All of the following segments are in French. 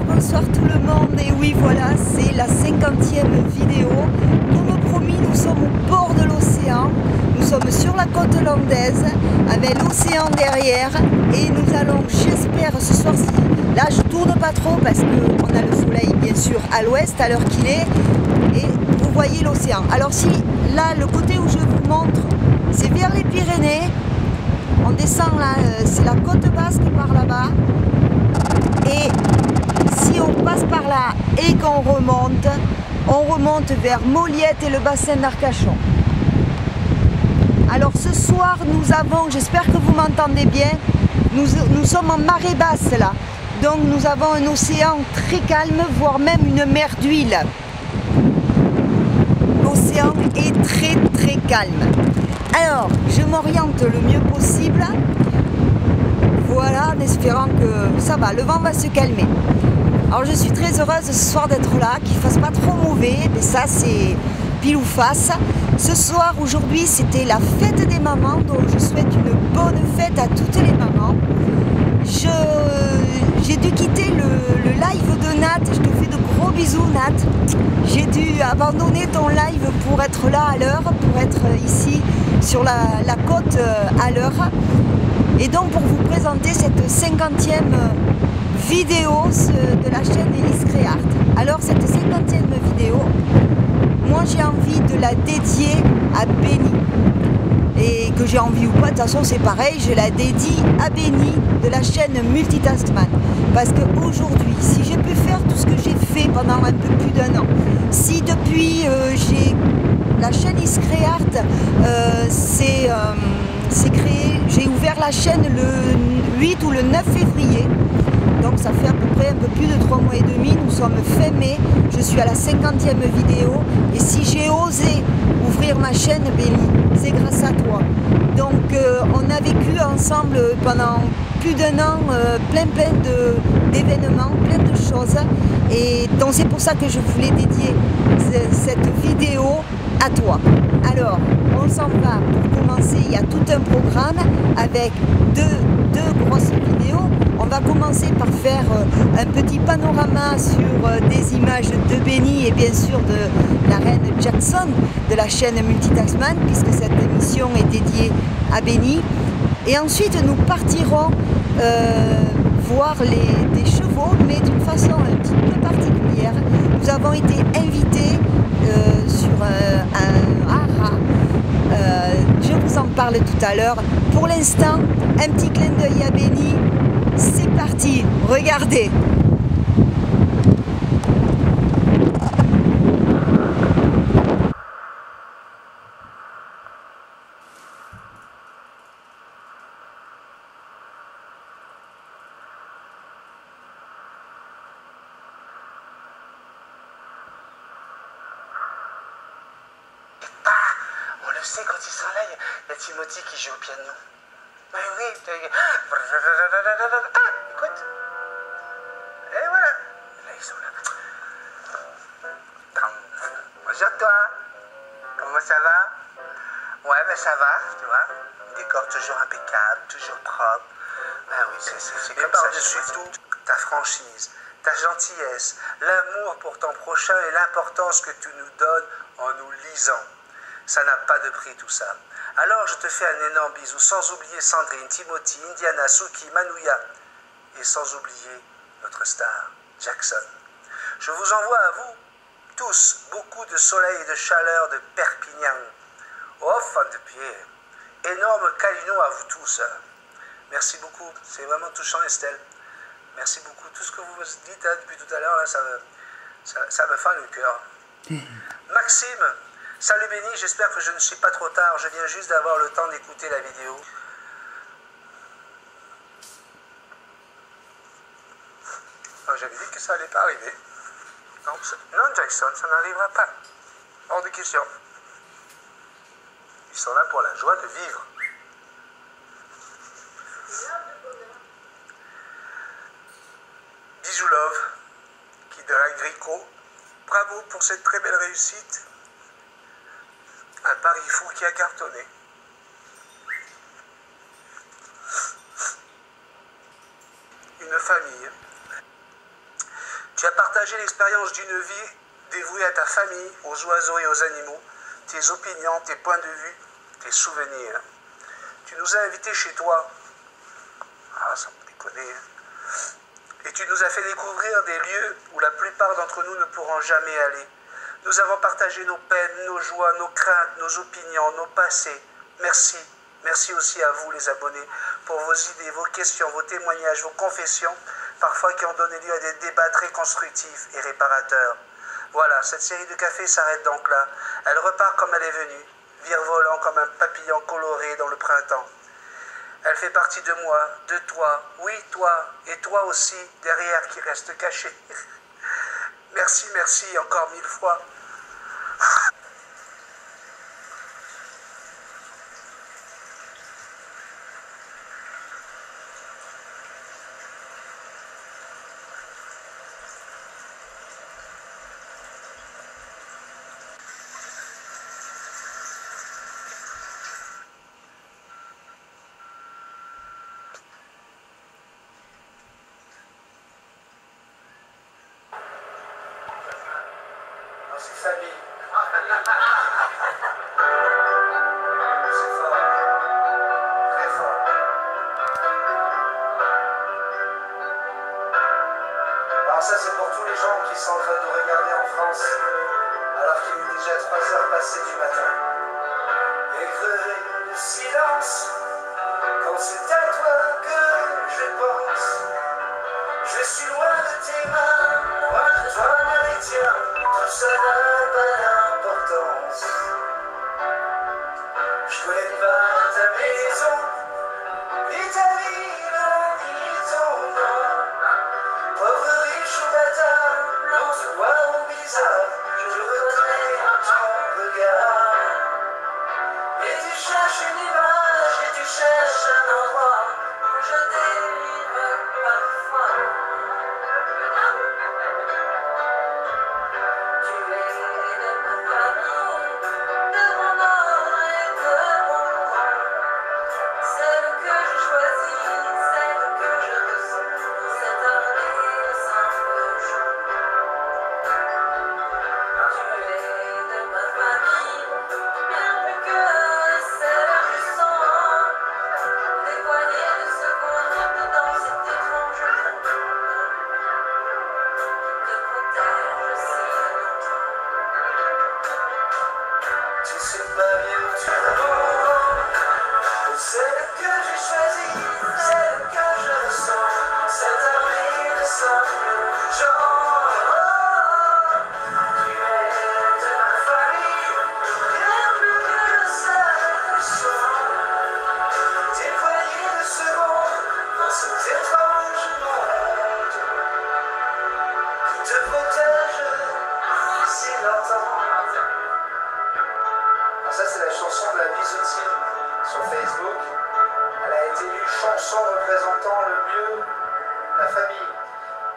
bonsoir tout le monde. Et oui, voilà, c'est la 50e vidéo. Comme promis, nous sommes au bord de l'océan. Nous sommes sur la côte landaise avec l'océan derrière. Et nous allons, j'espère, ce soir-ci. Là, je tourne pas trop parce qu'on a le soleil, bien sûr, à l'ouest, à l'heure qu'il est. Et vous voyez l'océan. Alors si, là, le côté où je vous montre, c'est vers les Pyrénées. On descend là, c'est la côte basque par là-bas. Et si on passe par là et qu'on remonte, on remonte vers Moliette et le bassin d'Arcachon. Alors ce soir, nous avons, j'espère que vous m'entendez bien, nous sommes en marée basse là. Donc nous avons un océan très calme, voire même une mer d'huile. L'océan est très calme. Alors, je m'oriente le mieux possible. Voilà, en espérant que ça va, le vent va se calmer. Alors je suis très heureuse ce soir d'être là, qu'il ne fasse pas trop mauvais, mais ça c'est pile ou face. Ce soir, aujourd'hui, c'était la fête des mamans, donc je souhaite une bonne fête à toutes les mamans. J'ai dû quitter le live de Nat, je te fais de gros bisous Nat. J'ai dû abandonner ton live pour être là à l'heure, pour être ici sur la côte à l'heure. Et donc pour vous présenter cette 50e vidéo de la chaîne Iscréart. Alors cette 50e vidéo, moi j'ai envie de la dédier à Benny. Et que j'ai envie ou pas, de toute façon c'est pareil, je la dédie à Benny de la chaîne Multitaskman. Parce qu'aujourd'hui, si j'ai pu faire tout ce que j'ai fait pendant un peu plus d'1 an, si depuis la chaîne Iscréart c'est créé, j'ai ouvert la chaîne le 8 ou le 9 février, donc ça fait à peu près un peu plus de 3 mois et demi, nous sommes fin mai, je suis à la 50e vidéo, et si j'ai osé ouvrir ma chaîne Benny, c'est grâce à toi. Donc on a vécu ensemble pendant plus d'1 an plein d'événements, plein de choses, et donc c'est pour ça que je voulais dédier cette vidéo à toi. Alors, on s'en va pour commencer, il y a tout un programme avec deux grosses vidéos. On va commencer par faire un petit panorama sur des images de Benny et bien sûr de la reine Jackson de la chaîne Multitaskman, puisque cette émission est dédiée à Benny. Et ensuite, nous partirons voir des chevaux, mais d'une façon un petit peu particulière. Nous avons été invités sur un haras. Je vous en parle tout à l'heure. Pour l'instant, un petit clin d'œil à Benny. C'est parti, regardez. On le sait, quand ils sont là, il y a Timothy qui joue au piano. Oui, oui. Écoute. Et voilà. Là, ils sont là. Bonjour toi. Comment ça va? Ouais, ben ça va, tu vois. Décor toujours impeccable, toujours propre. Ah oui, c'est comme ça. Par-dessus tout, ta franchise, ta gentillesse, l'amour pour ton prochain et l'importance que tu nous donnes en nous lisant. Ça n'a pas de prix tout ça. Alors je te fais un énorme bisou, sans oublier Sandrine, Timothy, Indiana, Suki, Manouya, et sans oublier notre star, Jackson. Je vous envoie à vous tous beaucoup de soleil et de chaleur de Perpignan. Oh, fan de pied. Énorme câlino à vous tous. Merci beaucoup, c'est vraiment touchant Estelle. Merci beaucoup. Tout ce que vous dites depuis tout à l'heure, là, ça me fend le cœur. Maxime, salut Benny, j'espère que je ne suis pas trop tard. Je viens juste d'avoir le temps d'écouter la vidéo. J'avais dit que ça n'allait pas arriver. Non, Jackson, ça n'arrivera pas. Hors de question. Ils sont là pour la joie de vivre. Bisous Love, qui drague Rico. Bravo pour cette très belle réussite. Un pari fou qui a cartonné. Une famille. Tu as partagé l'expérience d'une vie dévouée à ta famille, aux oiseaux et aux animaux, tes opinions, tes points de vue, tes souvenirs. Tu nous as invités chez toi. Ah, ça me déconne. Et tu nous as fait découvrir des lieux où la plupart d'entre nous ne pourront jamais aller. Nous avons partagé nos peines, nos joies, nos craintes, nos opinions, nos passés. Merci. Merci aussi à vous, les abonnés, pour vos idées, vos questions, vos témoignages, vos confessions, parfois qui ont donné lieu à des débats très constructifs et réparateurs. Voilà, cette série de café s'arrête donc là. Elle repart comme elle est venue, virevolant comme un papillon coloré dans le printemps. Elle fait partie de moi, de toi, oui, toi, et toi aussi, derrière, qui reste caché. Merci, merci, encore 1000 fois. C'est famille. C'est fort. Très fort. Alors ça c'est pour tous les gens qui sont en train de regarder en France alors qu'il est déjà 3 heures passées du matin. Et crever le silence quand c'est à toi que je pense. Je suis loin de tes mains, loin de toi les tiens. Tout ça n'a pas d'importance. Je connais pas ta maison, ni ta ville, ni ton nom. Pauvre riche ou bâtard, blanc ou noir ou bizarre, je reconnais ton regard. Et tu cherches une image, et tu cherches un endroit où je dérive parfois. Sur Facebook, elle a été élue chanson représentant le mieux la famille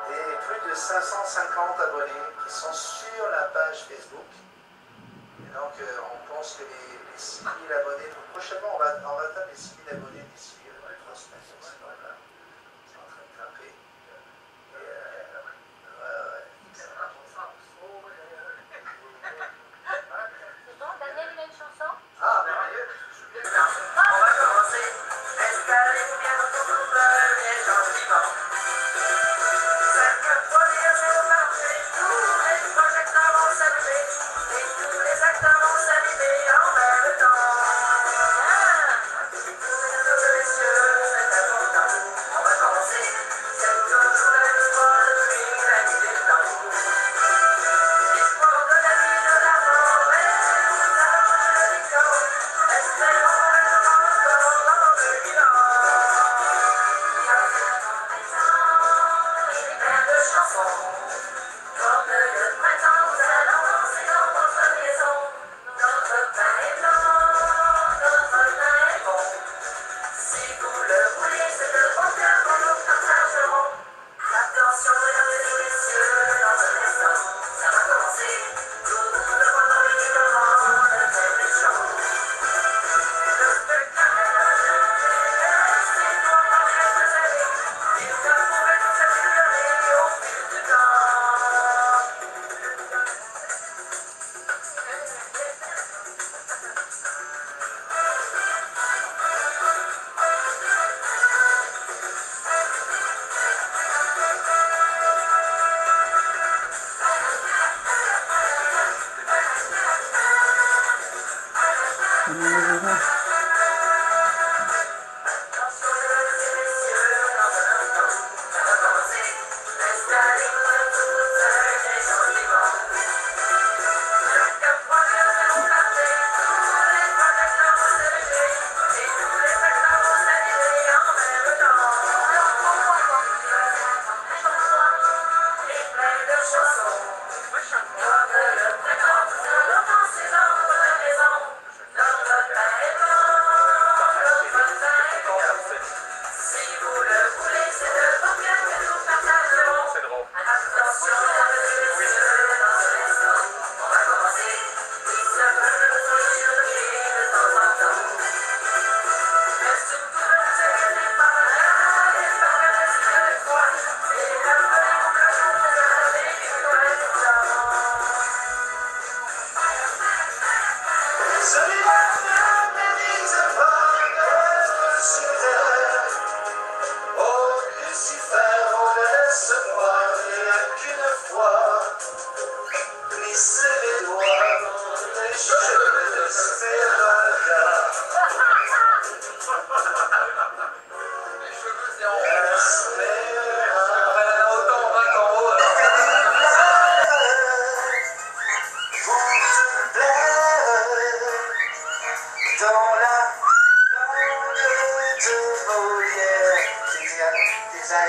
des plus de 550 abonnés qui sont sur la page Facebook. Et donc on pense que les 6 000 abonnés, prochainement on va atteindre les 6 000 abonnés d'ici 3 semaines. C'est en train de grimper. C'est bon, Daniel, il a une chanson? Ah, merveilleux. On va commencer. Escaler bien autour de l'œil et gentiment. 5 premiers jours marché, tous les projecteurs vont s'allumer et tous les acteurs vont s'allumer en même temps. Tous les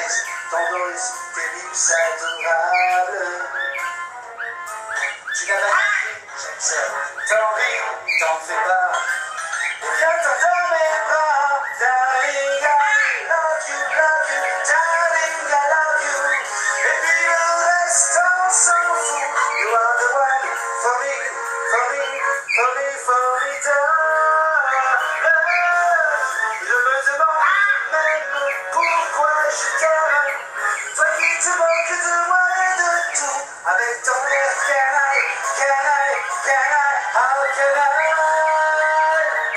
Sunrise, tendance, t'es adorable. Tu l'as magnifié, j'accepte. T'en ris, t'en fais pas. Et viens-t'en dans mes bras, darling, I love you, darling, I love you. Et puis le reste, on s'en fout. You are the one for me, for me, for me, for me, darling. Je me demande même pourquoi je t'aime. Toi qui te moques de moi et de tout. Avec ton air, how can I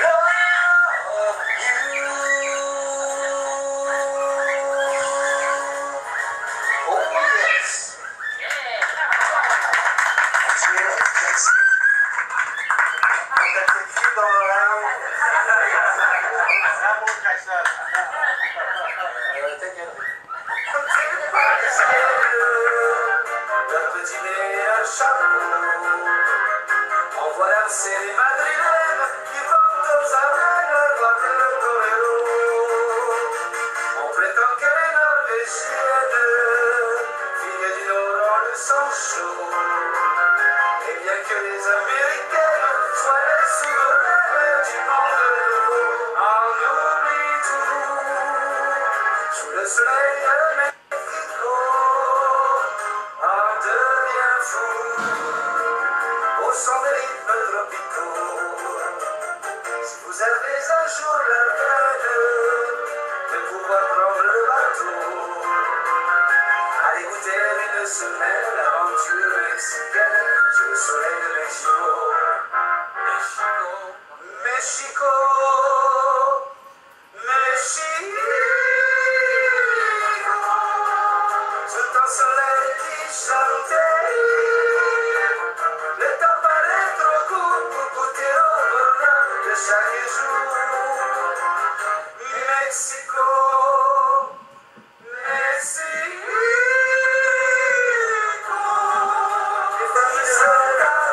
love you? Oh yes. Yes. On a fait vivre dans le round. Le petit nez à chapeau. En voilà, c'est les madrilènes qui vont aux arènes voir le torero. On prétend qu'elle est norvégienne, fille du Nord dans le sang chaud. Et bien que les Américaines soient les souveraines du monde, on oublie tout sous le soleil de Mexico. On devient fou au son des rythmes tropicaux. Si vous avez un jour la peine de pouvoir prendre le bateau, allez goûter une semaine l'aventure mexicaine sous le soleil de Mexico. Mexico, Mexico, sous un soleil qui chantait. Le temps paraît trop court pour goûter au bonheur de chaque jour. Mexico, Mexico. Et plus seul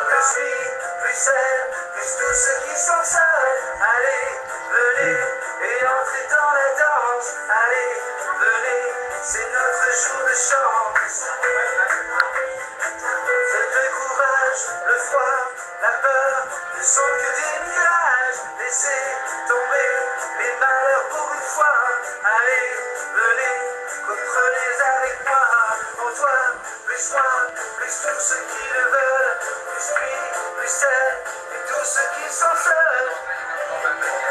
que je suis, plus celle, plus tous ceux qui sont seuls. Allez, venez et entrez dans la danse. Allez, venez, c'est notre jour de chance. Le courage, le froid, la peur ne sont que des mirages. Laissez tomber les malheurs pour une fois. Allez, venez, comprenez avec moi. En toi, plus moi, plus tous ceux qui le veulent. Plus lui, plus elle, et tous ceux qui sont seuls. Tout le monde.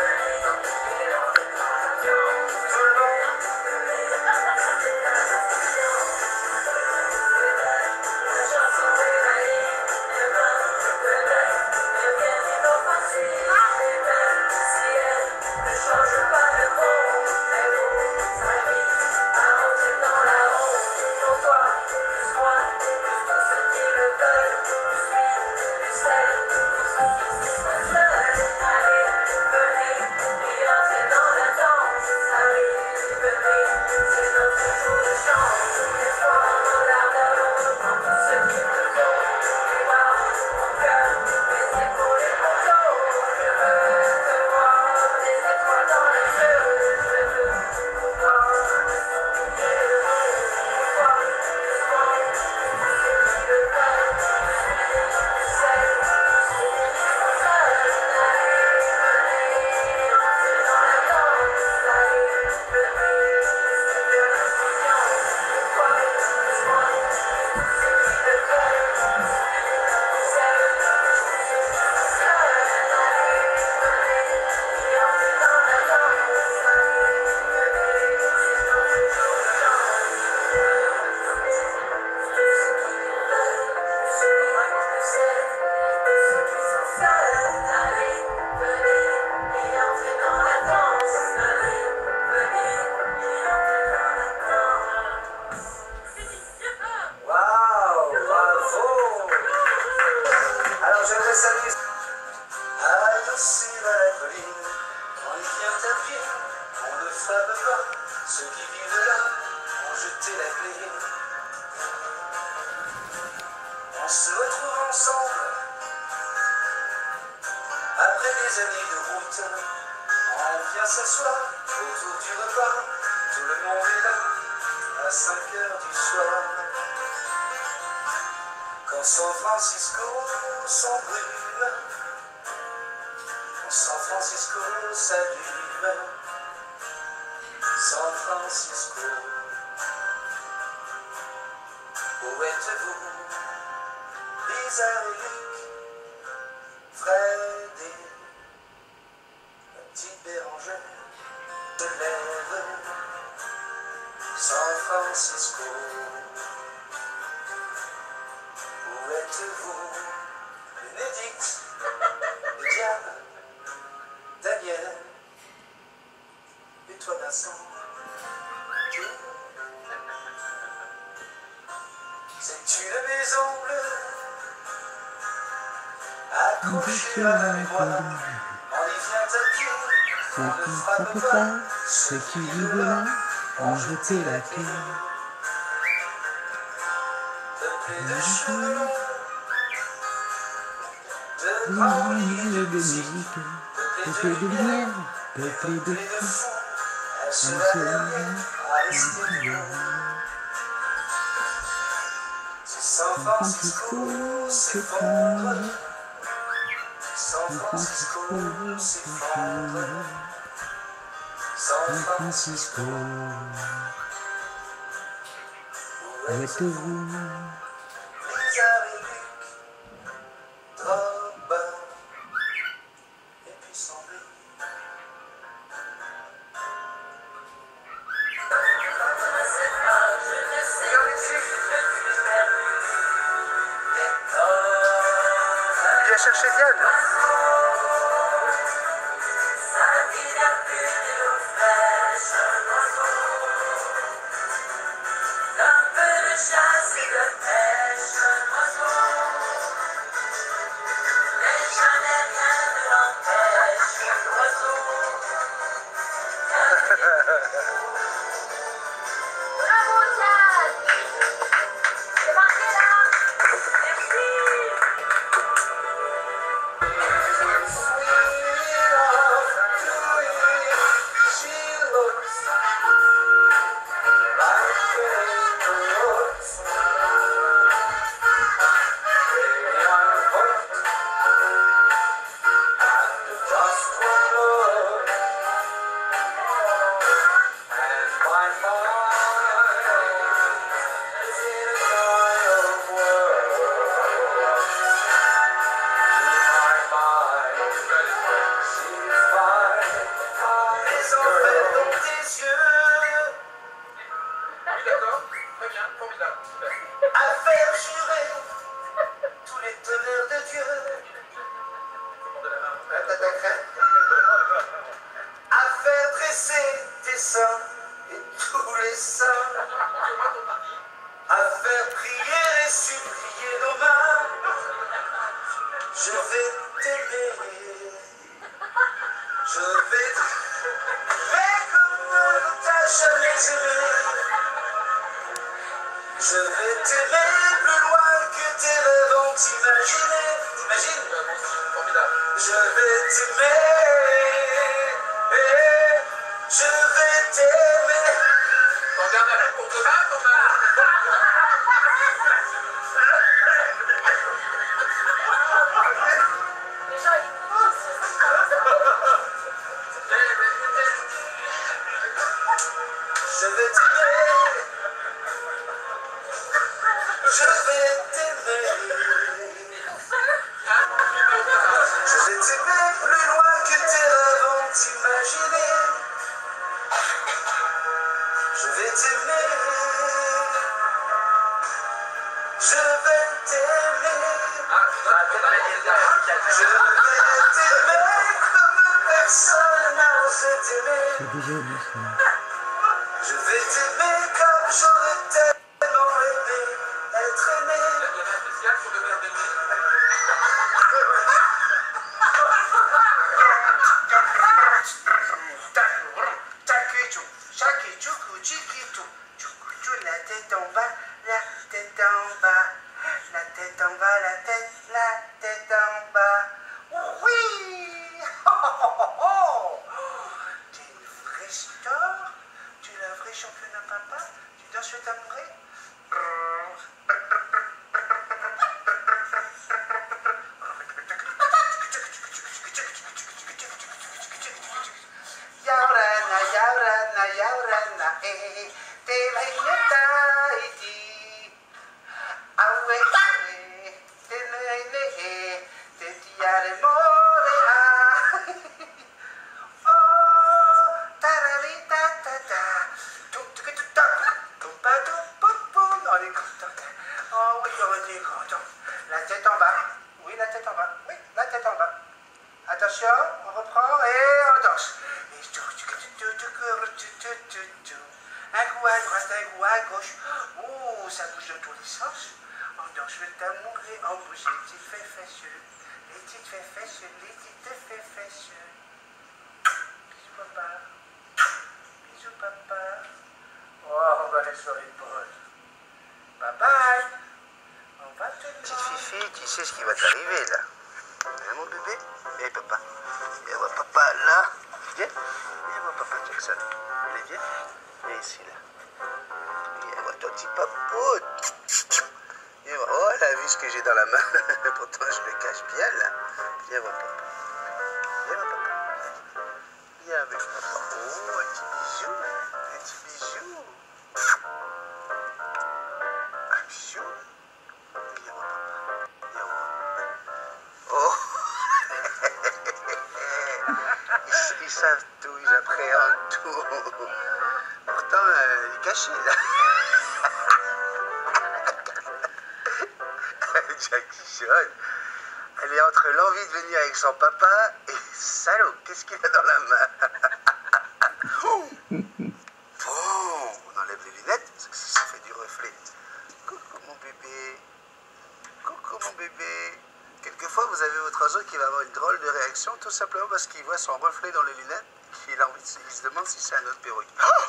Ceux qui vivent là ont jeté la clé. On se retrouve ensemble après des années de route. On vient s'asseoir autour du repas. Tout le monde est là à 5 heures du soir. Quand San Francisco s'embrume, quand San Francisco s'allume, San Francisco, où êtes-vous, Lisa et Luc, Fred et la petite Bérangère se lève, San Francisco, où êtes-vous, Bénédicte, Diane, Daniel, et toi Vincent, c'est une maison bleue, accrochée à la mémoire, on y vient à pied, on ne frappe pas, ceux qui vivent là ont jeté la clé. Peuplé de cheveux longs, de grands livres de musique, peuplé de lumière, peuplé de fous, elle se lève à rester. Si San Francisco s'effondre, San Francisco s'effondre, San Francisco, où êtes-vous, Lisa et Luc, Drogba, et puis Sambé. Viens chercher Diane. Bravo, Jade! C'est marqué là! Merci! À faire jurer tous les tonnerres de Dieu, à faire dresser tes seins et tous les seins, à faire prier et supplier nos mains. Je vais t'aimer, je vais t'aimer comme t'as jamais aimé. Je vais t'aimer plus loin que tes rêves ont imaginé. T'imagines? Je vais t'aimer, je vais t'aimer. T'en gardes à la cour de bain, ton mari. Les gens, ils Je vais t'aimer, je vais t'aimer. Je vais t'aimer plus loin que tes rêves ont imaginé. Je vais t'aimer, je vais t'aimer. Je vais t'aimer comme personne n'a osé t'aimer. Je vais t'aimer comme j'aurais tellement aimé être aimé. La tête en bas, la tête en bas, la tête en bas, la tête en bas. Oui! Tu es une vraie star? Tu es la vraie championne à papa? Tu Ambiance, je vais t'amourer. Yaurana, yaurana, yaurana, te vaineta iti. Awe, te nene, te tiare more. Oh, tararita, tata. On est content. Oh oui, on est content. La tête en bas. Oui, la tête en bas. Oui, la tête en bas. Attention, on reprend et on danse. Un coup à droite, un coup à gauche. Oh, ça bouge dans tous les sens. On danse, je vais t'amourer. On bouge les petites fessures. Les petites fessures, les petites fessures. Bisous papa. Bisous papa. Oh, on va aller sur l'épaule. Bye bye. On va te dire. Petite fifi, tu sais ce qui va t'arriver là. Hein, mon bébé? Eh papa. Viens voir papa là. Viens. Viens voir papa Jackson. Allez, viens. Viens ici là. Viens voir ton petit papout. Viens voir. Oh, elle a vu ce que j'ai dans la main. Pourtant, je le cache bien là. Viens voir papa. Viens voir papa. Viens avec papa. Oh, un petit bijou. Un petit bijou. Un bijou. Viens voir papa. Viens voir. Oh. Ils savent tout, ils appréhendent tout. Pourtant, il est caché là. Jackson, elle est entre l'envie de venir avec son papa et salaud, qu'est-ce qu'il a dans la main? Bon, on enlève les lunettes, parce que ça fait du reflet. Coucou mon bébé. Coucou mon bébé. Quelquefois, vous avez votre oiseau qui va avoir une drôle de réaction, tout simplement parce qu'il voit son reflet dans les lunettes. Il a envie il se demande si c'est un autre perroquet. Oh,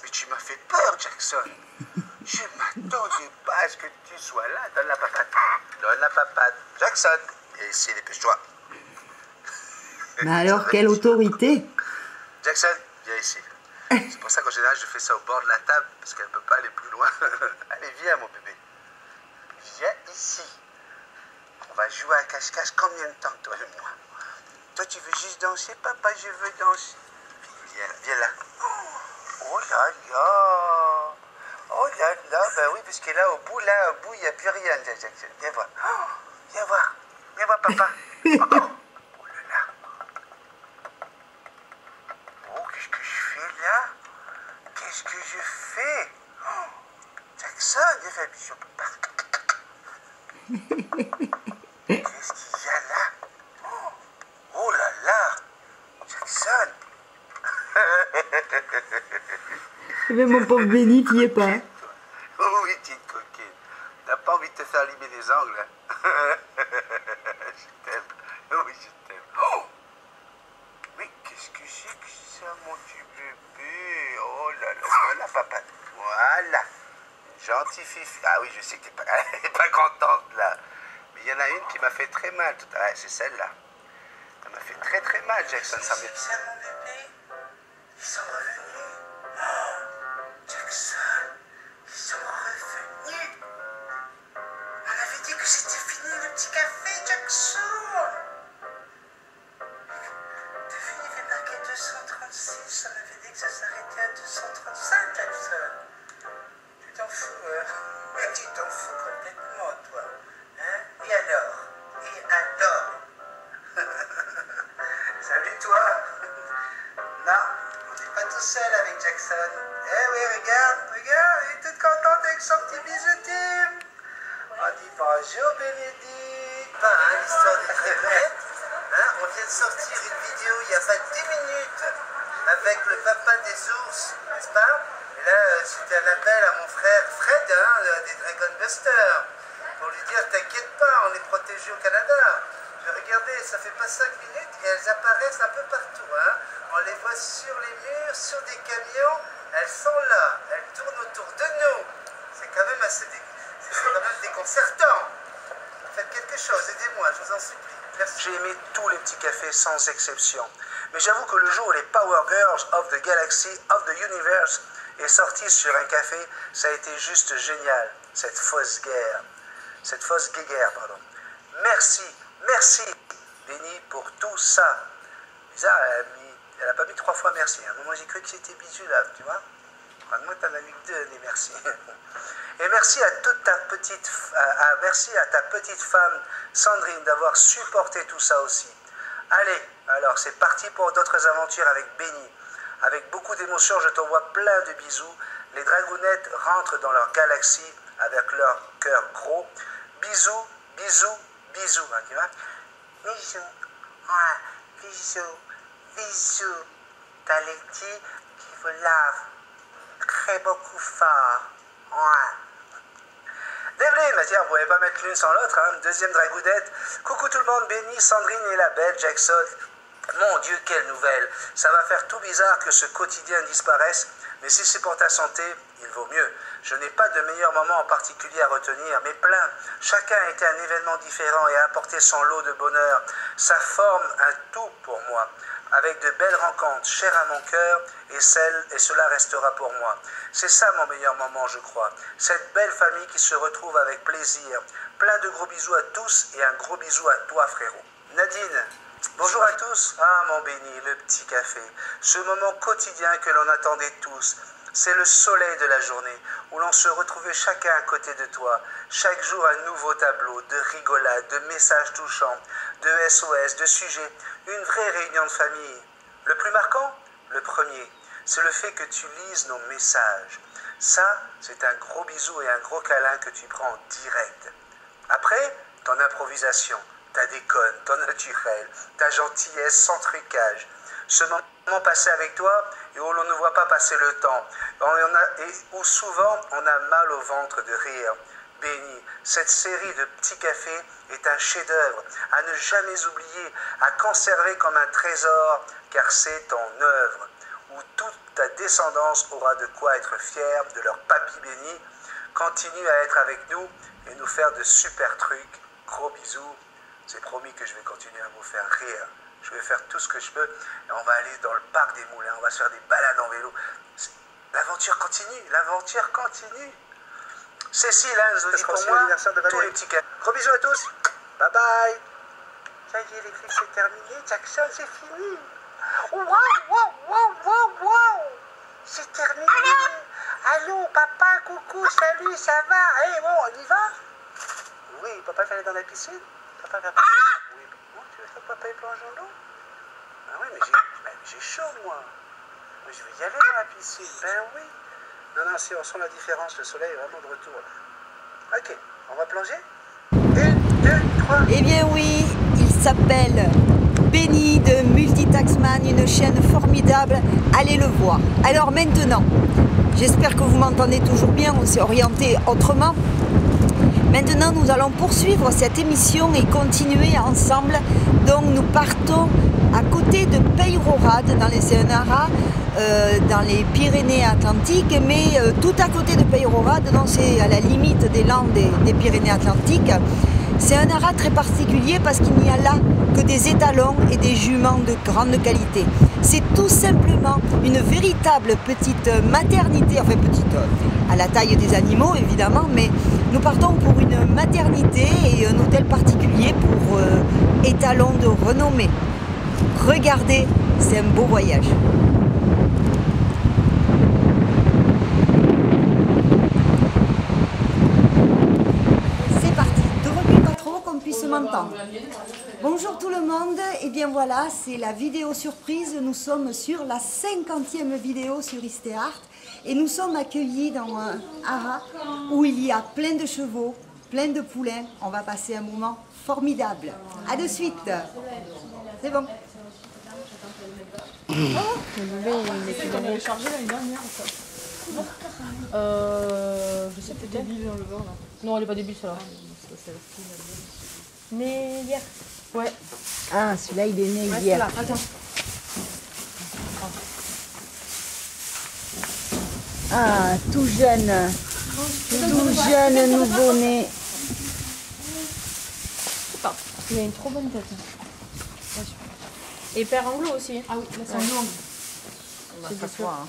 mais tu m'as fait peur, Jackson. Je m'attendais pas à ce que tu sois là. Donne la papate. Donne la papate. Jackson. Et ici, dépêche-toi. Mais alors, quelle autorité? Jackson, viens ici. C'est pour ça qu'en général, je fais ça au bord de la table, parce qu'elle ne peut pas aller plus loin. Allez, viens, mon bébé. Viens ici. On va jouer à cache-cache combien de temps, toi et moi? Toi, tu veux juste danser? Papa, je veux danser. Viens là. Oh là là. Oh là là. Ben oui, parce que là, au bout, il n'y a plus rien, Jackson. Viens voir. Oh, viens voir. Viens voir, papa. Oh là là. Oh, qu'est-ce que je fais là? Qu'est-ce que je fais? Oh, Jackson, viens faire un bisou, papa. Qu'est-ce qu'il y a là? Oh là là! Jackson! Mais mon pauvre Béni, t'y es pas. Oh oui, petite coquine. T'as pas envie de te faire limer les ongles, hein? Je t'aime. Oui, je t'aime. Oh! Mais qu'est-ce que c'est que ça, mon petit bébé? Oh là là, voilà, papa. Voilà. Gentil fifi. Ah oui, je sais que t'es pas, elle est pas contente, là. Mais il y en a une qui m'a fait très mal tout à l'heure. C'est celle-là. Ça m'a fait très très mal, Jackson. Ça m'a... C'est mon bébé. Ils sont revenus. Oh, Jackson. Ils sont revenus. On avait dit que c'était fini le petit café, Jackson. T'as vu, il y avait marqué 236. On avait dit que ça s'arrêtait à 235, Jackson. Tu t'en fous, hein? Mais tu t'en fous complètement, toi. Hein? Et alors? Salut, toi. Non, on n'est pas tout seul avec Jackson. Eh oui, regarde, il est toute contente avec son petit bijoutier. On dit bonjour, Bénédicte. L'histoire des très bêtes. Hein? On vient de sortir une vidéo il y a 20 minutes avec le papa des ours, n'est-ce pas? Et là, c'était un appel à mon frère Fred, hein, des Dragon Busters, pour lui dire t'inquiète pas, on est protégé au Canada. Regardez, ça fait pas 5 minutes et elles apparaissent un peu partout. Hein. On les voit sur les murs, sur des camions. Elles sont là, elles tournent autour de nous. C'est quand même assez déconcertant. Faites quelque chose, aidez-moi, je vous en supplie. Merci. J'ai aimé tous les petits cafés sans exception. Mais j'avoue que le jour où les Power Girls of the Galaxy of the Universe est sorti sur un café. Ça a été juste génial, cette fausse guerre. Cette fausse guéguerre, pardon. Merci, merci, Benny, pour tout ça. Bizarre, elle n'a pas mis 3 fois merci. À un moment, j'ai cru que c'était bisou là, tu vois. Moi, t'en as mis 2, des merci. Et merci à toute ta petite, merci à ta petite femme, Sandrine, d'avoir supporté tout ça aussi. Allez, alors c'est parti pour d'autres aventures avec Benny. Avec beaucoup d'émotion, je t'envoie plein de bisous. Les dragounettes rentrent dans leur galaxie avec leur cœur gros. Bisous, bisous, bisous. Hein, tu vois? Bisous, ouais, bisous, bisous. T'as les petits qui vous lavent très beaucoup fort. Ouais. Devlin, tiens, on ne pouvait pas mettre l'une sans l'autre, hein. Deuxième dragounette. Coucou tout le monde, Benny, Sandrine et la belle Jackson. Mon Dieu, quelle nouvelle. Ça va faire tout bizarre que ce quotidien disparaisse, mais si c'est pour ta santé, il vaut mieux. Je n'ai pas de meilleur moment en particulier à retenir, mais plein. Chacun a été un événement différent et a apporté son lot de bonheur. Ça forme un tout pour moi, avec de belles rencontres chères à mon cœur, et cela restera pour moi. C'est ça mon meilleur moment, je crois. Cette belle famille qui se retrouve avec plaisir. Plein de gros bisous à tous et un gros bisou à toi, frérot. Nadine, bonjour à tous. Ah, mon Benny, le petit café. Ce moment quotidien que l'on attendait tous. C'est le soleil de la journée, où l'on se retrouvait chacun à côté de toi. Chaque jour, un nouveau tableau de rigolade, de messages touchants, de SOS, de sujets. Une vraie réunion de famille. Le plus marquant? Le premier. C'est le fait que tu lises nos messages. Ça, c'est un gros bisou et un gros câlin que tu prends en direct. Après, ton improvisation, ta déconne, ton naturel, ta gentillesse sans trucage. Ce moment passé avec toi et où l'on ne voit pas passer le temps. Et où souvent on a mal au ventre de rire. Benny, cette série de petits cafés est un chef-d'œuvre à ne jamais oublier, à conserver comme un trésor, car c'est ton œuvre, où toute ta descendance aura de quoi être fière de leur papy Benny. Continue à être avec nous et nous faire de super trucs. Gros bisous. C'est promis que je vais continuer à vous faire rire. Je vais faire tout ce que je peux et on va aller dans le parc des Moulins. On va se faire des balades en vélo. L'aventure continue, l'aventure continue. Cécile, hein, nous dit pour moi, tous les petits cas. Gros bisous à tous. Bye bye. Ça y est, les filles, c'est terminé. Jackson, c'est fini. Waouh, waouh, waouh, waouh, waouh. C'est terminé. Allô, papa, coucou, salut, ça va? Eh, bon, on y va? Oui, papa va aller dans la piscine. Papa va pas. Oui, bon, tu veux que papa plonge dans l'eau? Ah oui, mais j'ai chaud, moi. Mais je vais y aller dans la piscine. Ben oui. Non, non, si on sent la différence, le soleil est vraiment de retour. Ok, on va plonger. 1, 2, 3. Eh bien oui, il s'appelle Benny de Multitaxman, une chaîne formidable. Allez le voir. Alors maintenant, j'espère que vous m'entendez toujours bien, on s'est orienté autrement. Maintenant, nous allons poursuivre cette émission et continuer ensemble. Donc, nous partons à côté de Peyrehorade, dans les Sahara, dans les Pyrénées-Atlantiques, mais tout à côté de Peyrehorade, donc c'est à la limite des Landes des Pyrénées-Atlantiques. C'est un haras très particulier parce qu'il n'y a là que des étalons et des juments de grande qualité. C'est tout simplement une véritable petite maternité, enfin petite à la taille des animaux évidemment, mais nous partons pour une maternité et un hôtel particulier pour étalons de renommée. Regardez, c'est un beau voyage. C'est parti, ne recule pas trop qu'on puisse m'entendre. Bonjour tout le monde, et bien voilà, c'est la vidéo surprise. Nous sommes sur la 50e vidéo sur Isteart et nous sommes accueillis dans un haras où il y a plein de chevaux, plein de poulains. On va passer un moment formidable. A de suite. C'est bon. Le bébé, il était dans le chargé l'année dernière. Je sais peut-être. Débile dans le vent là. Non, elle est pas débile celle-là. Né hier. Ouais. Ah, celui-là, il est né hier. Là. Attends. Ah, tout jeune. Tout jeune, nouveau-né. Il a une trop bonne tête. Et père anglo aussi. Ah oui, là c'est anglo. C'est des fois, hein.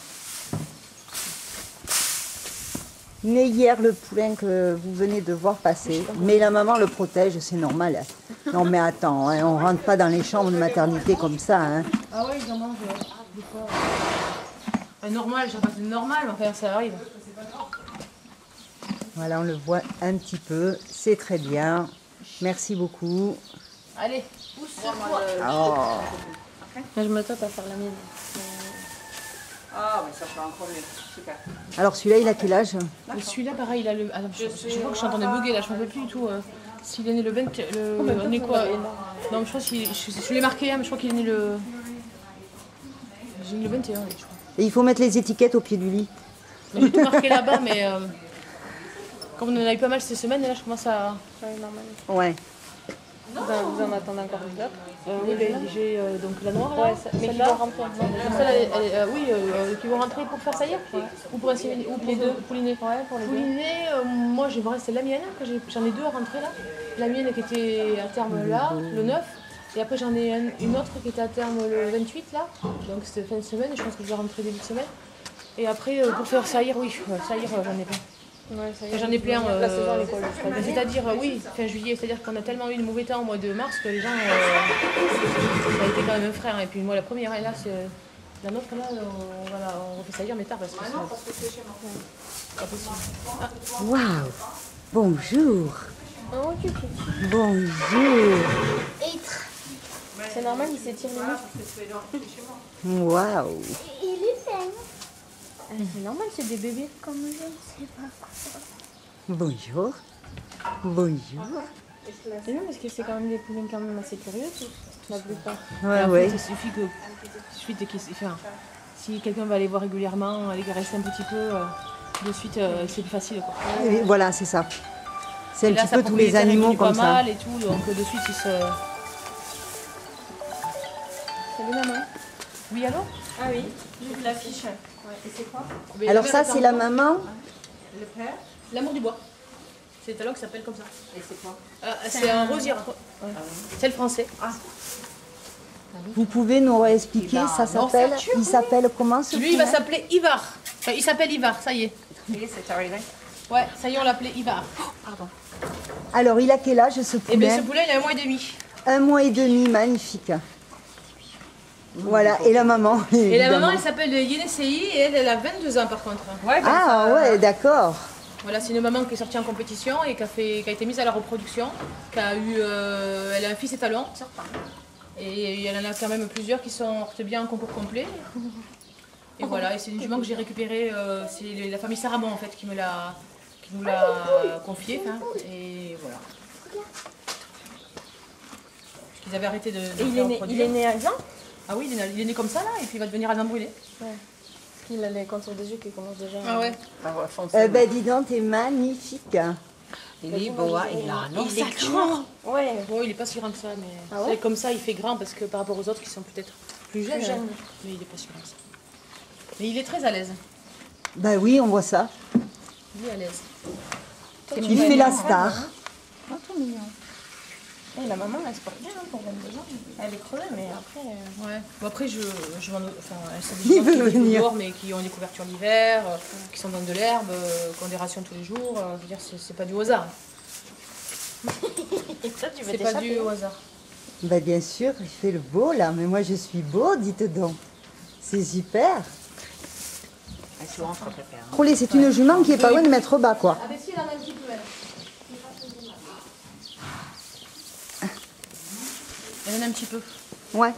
Né hier le poulain que vous venez de voir passer, mais la maman le protège, c'est normal. Non mais attends, hein, on rentre pas dans les chambres de maternité comme ça. Hein. Ah ouais, ils en mangent des fois. Normal, je sais pas que c'est normal, mais enfin ça arrive. Voilà, on le voit un petit peu, c'est très bien. Merci beaucoup. Allez, pousse-toi. Oh. Là, je m'attends à faire la mienne. Ah, mais ça fait encore mieux. Super. Alors celui-là, il a quel âge? Et celui-là, pareil, il a le. Attends, je vois que je suis en train de bugger là, je ne me rappelle plus du tout. S'il est né le 20. On est quoi? Non, mais je crois que je l'ai marqué, mais je crois qu'il est né le. J'ai mis le 21, je crois. Et il faut mettre les étiquettes au pied du lit. Mais j'ai tout marqué là-bas, mais. Comme on en a eu pas mal ces semaines, là, je commence à. Ouais. Vous en attendez encore une autre? Oui, j'ai donc la noire là. Ouais, mais qui vont rentrer. Oui, qui vont rentrer pour faire saillir ou pour inséminer, ou pour les deux, pouliner. Ouais, pour les deux. Pouliner, moi j'ai c'est la mienne, j'en ai deux à rentrer là. La mienne qui était à terme là, le 9. Et après j'en ai une autre qui était à terme le 28 là. Donc c'était fin de semaine, je pense que je vais rentrer début de semaine. Et après pour faire saillir, oui, saillir j'en ai plein. Ouais, ça y est, J'en ai plein. La saison elle est quoi, juste C'est-à-dire, oui, fin juillet, c'est-à-dire qu'on a tellement eu de mauvais temps au mois de mars que les gens. Ça a été quand même un frère. Et puis moi, la première, et là, c'est. La nôtre, là, on refait saillir, mais tard parce que c'est. parce que c'est chez moi. Pas possible. Waouh. Bonjour. Oh, tu petit. Bonjour. C'est normal, il s'étire les muscles. Waouh. Il est plein. C'est normal, c'est des bébés. Comme je ne sais pas quoi. Bonjour. Bonjour. C'est bien parce que c'est quand même des poulets quand même assez curieux, tous, la plupart. Ouais, Et en ouais. fait, si quelqu'un va les voir régulièrement, les caresser un petit peu, de suite, c'est plus facile. Quoi. Et voilà, c'est ça. C'est un Et là, petit sa peu tous les propriétaire animaux évolue comme pas ça. mal et tout, donc de suite, ils se. Salut maman. Oui, allô? Ah oui, j'ouvre l'affiche. Ouais. Et c'est quoi? Alors ça, c'est la maman. Le père. L'amour du bois. C'est le talent qui s'appelle comme ça. Et c'est quoi? C'est un rosier. Ouais. C'est le français. Vous pouvez nous réexpliquer, ça s'appelle, il s'appelle comment ce Lui, il va poulain? s'appeler Ivar. Enfin, il s'appelle Ivar, ça y est. C'est arrivé. Ouais, ça y est, on l'appelait Ivar. Alors, il a quel âge ce Et bien, poulain? ce poulet, il a 1 mois et demi. 1 mois et demi, magnifique. Voilà, et la maman. Et la évidemment. maman, elle s'appelle Yenesei et elle a 22 ans par contre. Ouais, Ah ouais, d'accord. Voilà, c'est une maman qui est sortie en compétition et qui a été mise à la reproduction, elle a un fils étalon. Et elle en a quand même plusieurs qui sortent bien en concours complet. Et voilà, et c'est une jument que j'ai récupérée, c'est la famille Saramon en fait qui nous l'a confiée. Hein, et voilà. Parce qu'ils avaient arrêté de Et faire reproduire. il est né à Gand? Ah oui, il est né comme ça là, et puis il va devenir Adam Brûlé. Ouais. Il a les contours des yeux qui commencent déjà. Ah ouais. Ben dis donc, t'es magnifique. Il est beau, il est grand. Ouais. Bon, il est pas si grand que ça, mais Ah ouais c'est comme ça, il fait grand parce que par rapport aux autres qui sont peut-être plus jeunes, jeunes. hein, mais il est pas si grand que ça. Mais il est très à l'aise. Ben oui, on voit ça. Il est à l'aise. Il fait la star. Oh, tout mignon. Et la maman, elle se porte bien pour 22 ans. Elle est crevée, mais après. Ouais. Bon, après, je m'en. Enfin, c'est Il des gens veut qui vivent venir. dehors, mais qui ont des couvertures l'hiver, qui sont dans de l'herbe, qui ont des rations tous les jours. Je veux dire, c'est pas du hasard. Et toi, tu veux C'est pas du hasard. Ben bien sûr, il fait le beau là, mais moi je suis beau, dites donc. C'est super. Roulé, c'est une jument qui est pas loin de mettre bas quoi. Ah, mais si, elle en a un petit peu, elle. Elle en a un petit peu. Ouais.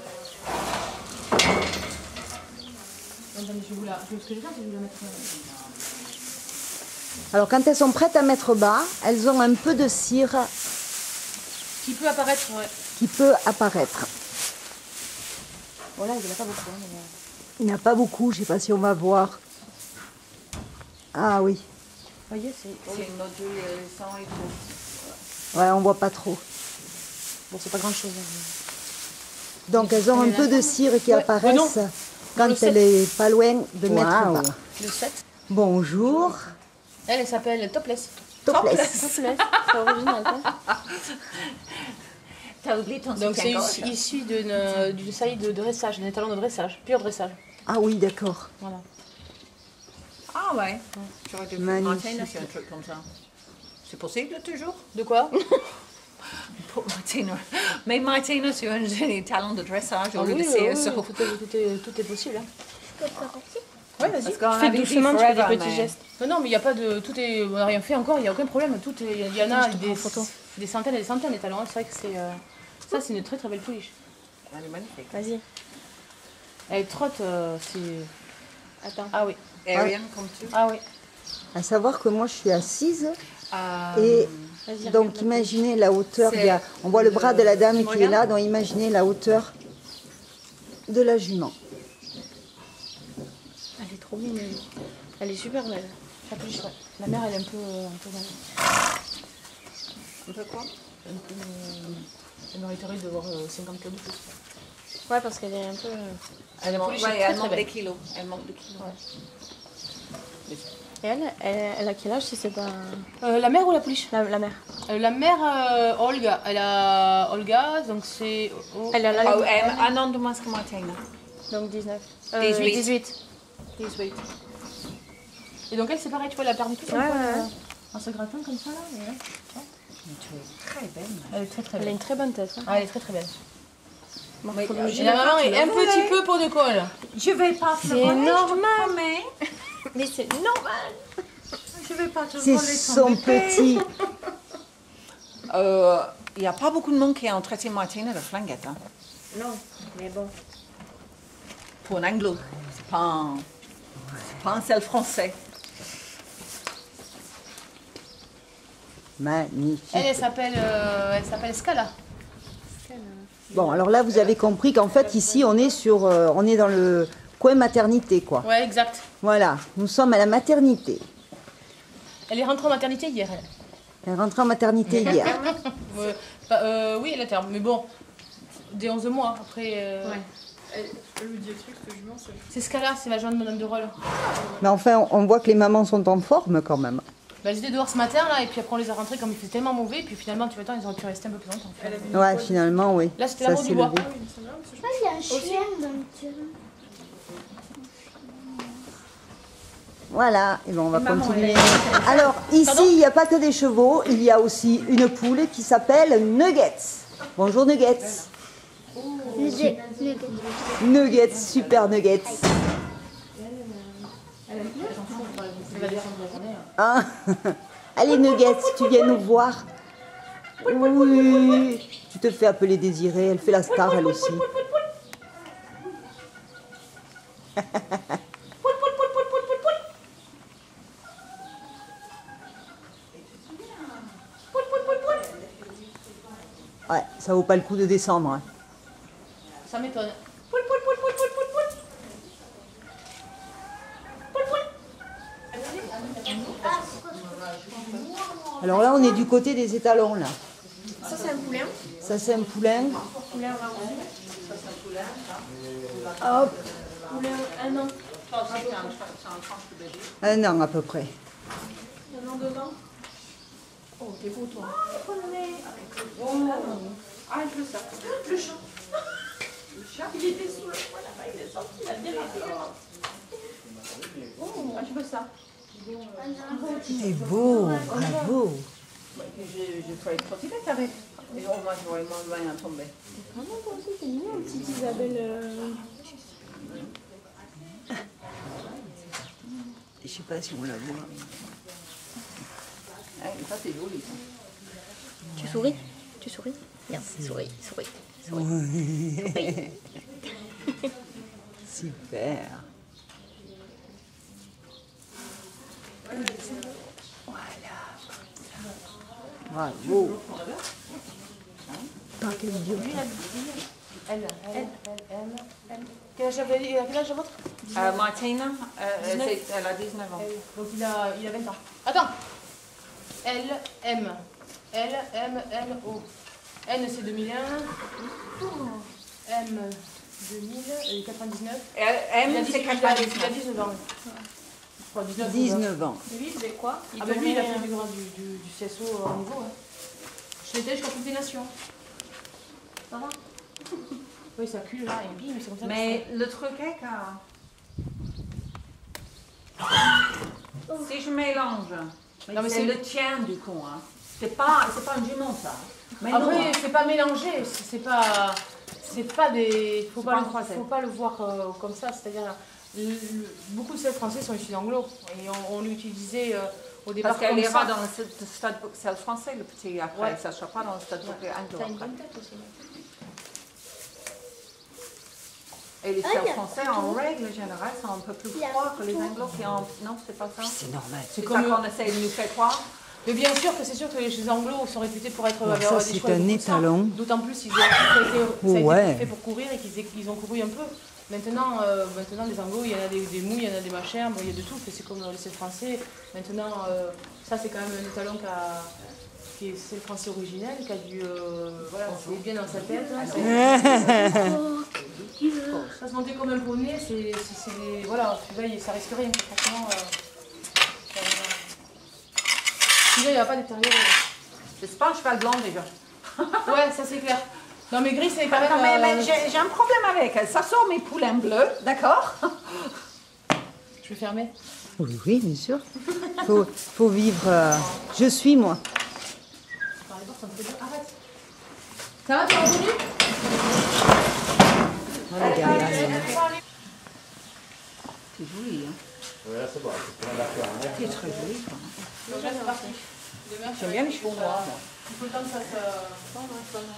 Attendez, ce que je vais faire, c'est que je vais la mettre. Alors quand elles sont prêtes à mettre bas, elles ont un peu de cire Qui peut apparaître, ouais. qui peut apparaître. Voilà, il n'y en a pas beaucoup. Hein, Il n'y en a pas beaucoup, je sais pas si on va voir. Ah oui, Vous voyez, c'est. ouais, on voit pas trop. Bon, c'est pas grand chose. Donc elles ont un peu de cire qui apparaissent non. quand Le elle est pas loin de mettre bas. Le 7. Bonjour. Elle s'appelle Topless. Topless. C'est original, quoi. T'as oublié ton Donc c'est soutien-gorge. issu d'une saillie de dressage, d'un talon de dressage, pur dressage. Ah oui, d'accord. Voilà. Ah ouais. J'aurais dû Magnifique. Martina sur un truc comme ça. C'est possible toujours? De quoi? Pour Martina. Mais Martina sur un talon de dressage au lieu de oui, CSO. tout est possible. Hein. Je peux faire aussi. Ouais, vas-y. Parce qu'on Fais avait dit doucement, tu fais des forever, petits mais- gestes. Non, mais il n'y a pas de. Tout est. On n'a rien fait encore, il n'y a aucun problème. Tout est, il y en a des centaines et des centaines d'étalons. C'est vrai que c'est. Ça, c'est une très très belle pouliche. Elle est magnifique. Vas-y. Elle trotte, c'est. Attends. Ah oui. Ariane, comme tu. Ah oui. À savoir que moi je suis assise Euh, et Vas-y, donc regarde. imaginez la hauteur. C'est On voit le bras de la dame tu qui me est là, regardes donc imaginez la hauteur de la jument. Elle est trop mignonne. Elle est super belle. La pouliche, ouais. La mère, elle est un peu un peu quoi? Elle mériterait de voir 50 kg de plus. Ouais, parce qu'elle est un peu. Elle, Ouais, pouliche, est elle très, manque très des belle. kilos. Elle manque des kilos. Et elle a quel âge si c'est pas. La mère ou la pouliche? La mère. La mère, Olga. Elle a Olga, donc c'est. Elle a la Oh, un an de moins que Martina. Donc 19. 18. 18. Et donc elle, c'est pareil, tu vois, elle a perdu tout son Ouais, poil, ouais. en se grattant comme ça, là. Et là. Mais tu es très belle. Elle est très très Elle a belle. une très bonne tête. Hein. Ah, elle est très très belle. Morphologie. Et la maman est un petit peu peau de colle. Je vais pas te C'est le voler, normal. je te promets. Mais c'est normal. Je vais pas te le C'est voler. son petit. Il n'y a pas beaucoup de monde qui a traité Martina de flinguette. Hein. Non, mais bon. Pour un anglo. C'est pas un sel français. Magnifique. Elle s'appelle Scala. Bon, alors là, vous avez compris qu'en fait, ici, on est dans le coin maternité, quoi. Ouais, exact. Voilà, nous sommes à la maternité. Elle est rentrée en maternité hier. Elle. Elle est rentrée en maternité hier. Oui, elle est à terme. Mais bon, dès 11 mois. Après. Elle lui dit un truc, ce jument, C'est Scala, c'est la jointe de Madame de Rolle. Mais enfin, on voit que les mamans sont en forme quand même. Bah, elles étaient dehors ce matin, là, et puis après on les a rentrés comme il faisait tellement mauvais. Et puis finalement, tu vois, ils auraient pu rester un peu plus longtemps. En fait. Ouais, finalement, oui. Là, c'était Ça l'amour s'est du bois. levé. Ah, il y a un chien dans le terrain. Voilà, et bon, on va continuer. Alors, ici, il n'y a pas que des chevaux, il y a aussi une poule qui s'appelle Nuggets. Bonjour Nuggets. Nuggets, super Nuggets. Hein? Allez Nuggets, tu viens nous voir. Oui, tu te fais appeler Désirée, elle fait la star elle aussi. Ouais, ça vaut pas le coup de descendre. Hein. Ça m'étonne. Alors là, on est du côté des étalons là. Ça, c'est un poulain. Ça, c'est un poulain. Poulain Hop, Poulain 1 an. un an à peu près. 1 an, 2 ans. Oh, t'es beau, toi. Ah, je veux ça. Le chat. Le chat, il était sous le poids là-bas, il est sorti, il a dérapé. Oh, ah, je veux ça. C'est beau, bravo. Je ferai une trottinette avec. Et au moins, j'aurais moins loin à tomber. Vraiment, toi aussi, t'es mignon, petite Isabelle. Je sais pas si on la voit. Hein, ça, c'est joli. Ça. Tu souris? Tu souris? Regarde, souris. Super. Voilà. Bravo. Pas quel Dieu. Elle. Quel âge la vôtre? Martina, elle a 19 ans. Donc il a 20 ans. Attends. L, M, O. N c'est 2001. M 2000, 99. M, c'est Il a 99. 19 ans. Je crois 19. 19 ans. Et lui, il faisait quoi? Ah bah lui il a fait du CSO au niveau. Hein. Je l'étais jusqu'à Coupe des Nations. Ça va? Oui, ça cule là et bim, c'est comme ça. Mais le truc est que si je mélange, Non, mais c'est c'est le tien du coup. Hein. C'est pas un jument ça. Mais après, non, hein. c'est pas mélangé, c'est pas des. Faut pas pas, un croisé. faut pas le voir comme ça. C'est-à-dire, beaucoup de sels français sont issus d'anglo et on l'utilisait au départ Parce qu'elle comme ira ça. dans le stade sel français, le petit après. Ouais. Ça ne sera pas dans le stade anglo T'as une après. bonne tête aussi. Et les sels français, en règle générale, sont un peu plus froids que les anglo qui en... Non, c'est pas ça. C'est normal. C'est comme ça qu'on essaie de nous faire croire. Mais bien sûr que c'est sûr que les anglos sont réputés pour être Alors avoir ça, des c'est chevaux un avec beaucoup de sang. étalon. D'autant plus ça a été Ouais. fait pour courir et qu'ils ont couru un peu. Maintenant, les anglos, il y en a des mous, il y en a des machins, bon, il y a de tout. C'est comme les sels français. Maintenant, ça c'est quand même un étalon qui est le français originel, qui a dû voilà, c'est bien dans sa tête. Là, ça se montait comme un poney, voilà, celui-là, ça risque rien. Franchement, celui-là, il va pas détériorer. C'est pas un cheval blanc déjà. Ouais, ça c'est clair. Non mais gris c'est quand même... Non, mais j'ai un problème avec elle. Ça sort mes poulains bleus, d'accord? Je vais fermer. Oui, oui, bien sûr. Faut vivre. Je suis moi. Arrête. Ça va, t'es revenu? Voilà, regarde. C'est joli, hein? Ouais, c'est bon, c'est pour la faire. C'est très joli, quoi. Donc là c'est parti. Demain, J'aime bien les chevaux noirs, moi. il faut le temps que ça se...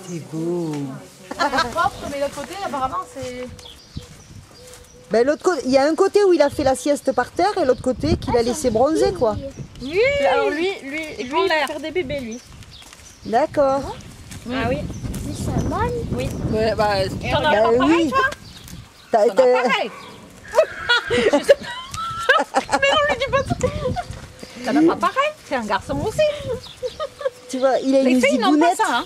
C'est beau. C'est propre, mais l'autre côté apparemment c'est... Ben, l'autre côté, il y a un côté où il a fait la sieste par terre et l'autre côté qu'il a laissé bronzer, quoi. Oui. Alors lui, il va faire des bébés, lui. D'accord. Ah oui. Mais ça vole. Oui. Bah, t'en as Ben pas pareil, oui. toi? T'as- T'en as pareil. Mais on lui dit pas tout. T'en as pas pareil. C'est un garçon aussi. Tu vois, il a Les une filles n'ont pas zigounette. ça, hein.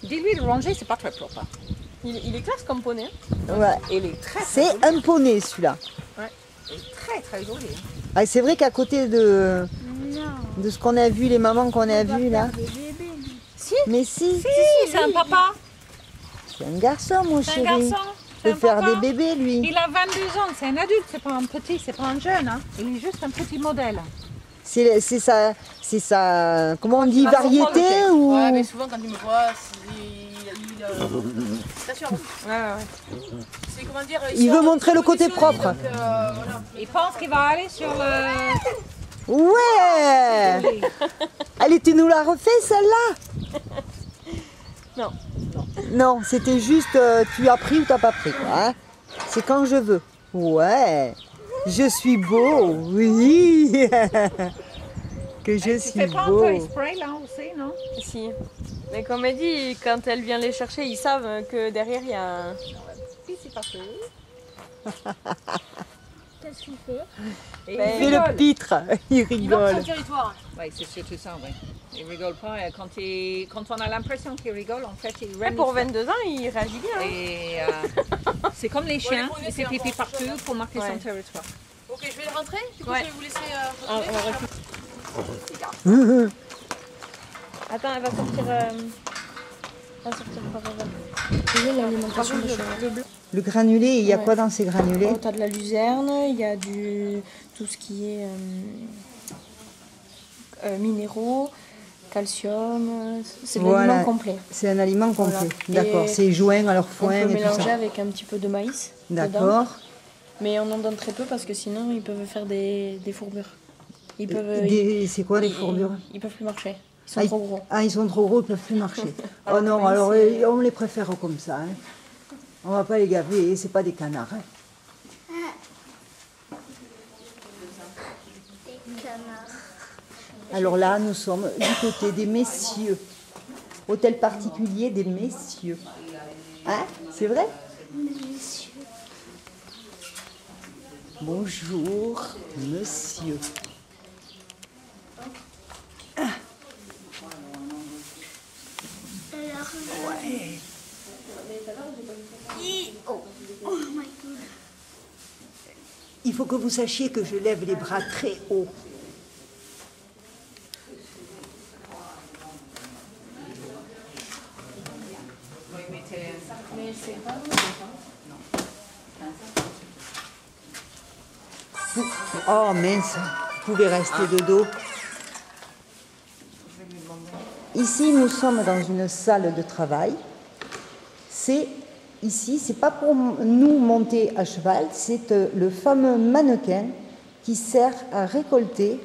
Dis-lui de ranger, c'est pas très propre. Hein. Il est classe comme poney. Ouais. Il est très, très C'est joli. un poney, celui-là. Il est très, très joli. Hein. Ah, c'est vrai qu'à côté de Non. ce qu'on a vu, les mamans qu'on a Il va vues là. faire des bébés, lui. Mais si, Si, c'est un papa. c'est un garçon, mon C'est un chéri. garçon. Il C'est peut un faire papa. des bébés, lui. Il a 22 ans, c'est un adulte, c'est pas un petit, c'est pas un jeune. Hein. Il est juste un petit modèle. C'est sa, comment on dit, va comprendre, variété ok. ou... Ouais mais souvent quand il me voit, t'assures. C'est comment dire... Il veut montrer le côté positionné, propre. donc, voilà. Il pense qu'il va aller sur le... Ouais. Allez, tu nous la refais, celle-là? Non. Non, c'était juste, tu as pris ou t'as pas pris, quoi. Hein, c'est quand je veux. Ouais. Je suis beau, oui. Que je Tu suis fais pas un beau. peu spray là aussi, non? Si. Mais comme elle dit, quand elle vient les chercher, ils savent que derrière il y a un... C'est parti. Qu'est-ce qu'il fait? Et Ben, Il fait le pitre, il Il marque rigole. son territoire. Oui, c'est surtout ça, oui. Il rigole pas. Et quand on a l'impression qu'il rigole, en fait, il Mais renifle. pour 22 ans, il réagit bien. hein. Et c'est comme les chiens, poneys, il c'est fait pipi un partout pour marquer Ouais. son territoire. Ok, je vais le rentrer. Du coup, Ouais. je vais vous laisser... Attends, elle va sortir... Elle va sortir par là. Tu veux l'alimentation de chevaux bleus? Le granulé, il y a Ouais. quoi dans ces granulés? Oh, t'as de la luzerne, il y a tout ce qui est minéraux, calcium, c'est de Voilà. l'aliment complet. C'est un aliment complet. Voilà. D'accord, Et c'est joint à leur On foin peut et tout mélanger ça. avec un petit peu de maïs. dedans. D'accord. Mais on en donne très peu parce que sinon ils peuvent faire des fourbures. Ils peuvent, C'est quoi les fourbures? ils peuvent plus marcher. Ils sont Ah, trop gros. Ah, ils sont trop gros, ils peuvent plus marcher. Oh Alors, non, oui, alors c'est- on les préfère comme ça. Hein. On va pas les gaver, c'est pas des canards. Hein. Des canards. Alors là, nous sommes du côté des messieurs. Hôtel particulier des messieurs. Hein? C'est vrai? Monsieur. Bonjour, monsieur. Alors, Ouais. oh my god. Il faut que vous sachiez que je lève les bras très haut. Mais c'est pas Oh mince, vous pouvez rester de dos. Ici, nous sommes dans une salle de travail. Ici, c'est pas pour nous monter à cheval, c'est le fameux mannequin qui sert à récolter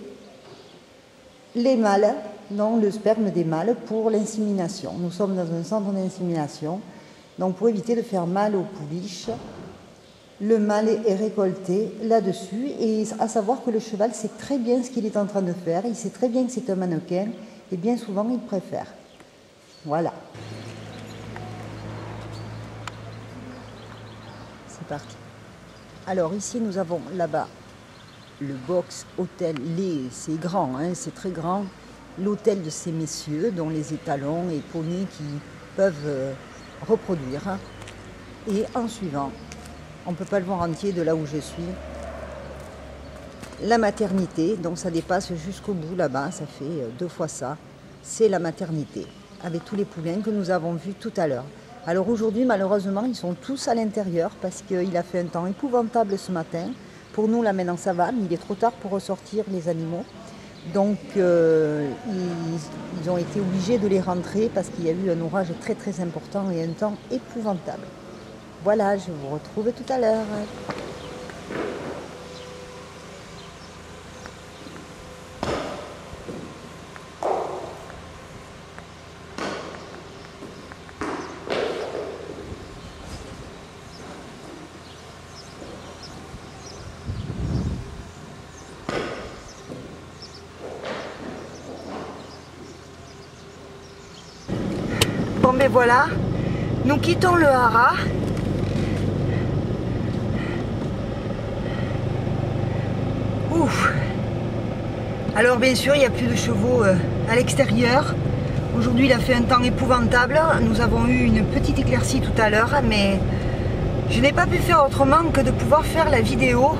les mâles, non, le sperme des mâles pour l'insémination. Nous sommes dans un centre d'insémination, donc pour éviter de faire mal aux pouliches, le mâle est récolté là-dessus, et à savoir que le cheval sait très bien ce qu'il est en train de faire, il sait très bien que c'est un mannequin, et bien souvent il préfère. Voilà. C'est parti. Alors ici nous avons là-bas le box hôtel, c'est grand, hein, c'est très grand, l'hôtel de ces messieurs dont les étalons et poneys qui peuvent reproduire. Et en suivant, on ne peut pas le voir entier de là où je suis, la maternité, donc ça dépasse jusqu'au bout là-bas, ça fait 2 fois ça, c'est la maternité, avec tous les poulains que nous avons vus tout à l'heure. Alors aujourd'hui, malheureusement, ils sont tous à l'intérieur parce qu'il a fait un temps épouvantable ce matin. Pour nous, là maintenant, ça va, mais il est trop tard pour ressortir les animaux. Donc, ils ont été obligés de les rentrer parce qu'il y a eu un orage très très important et un temps épouvantable. Voilà, je vous retrouve tout à l'heure. Bon ben voilà, nous quittons le haras. Ouf. Alors bien sûr, il n'y a plus de chevaux à l'extérieur. Aujourd'hui, il a fait un temps épouvantable. Nous avons eu une petite éclaircie tout à l'heure, mais je n'ai pas pu faire autrement que de pouvoir faire la vidéo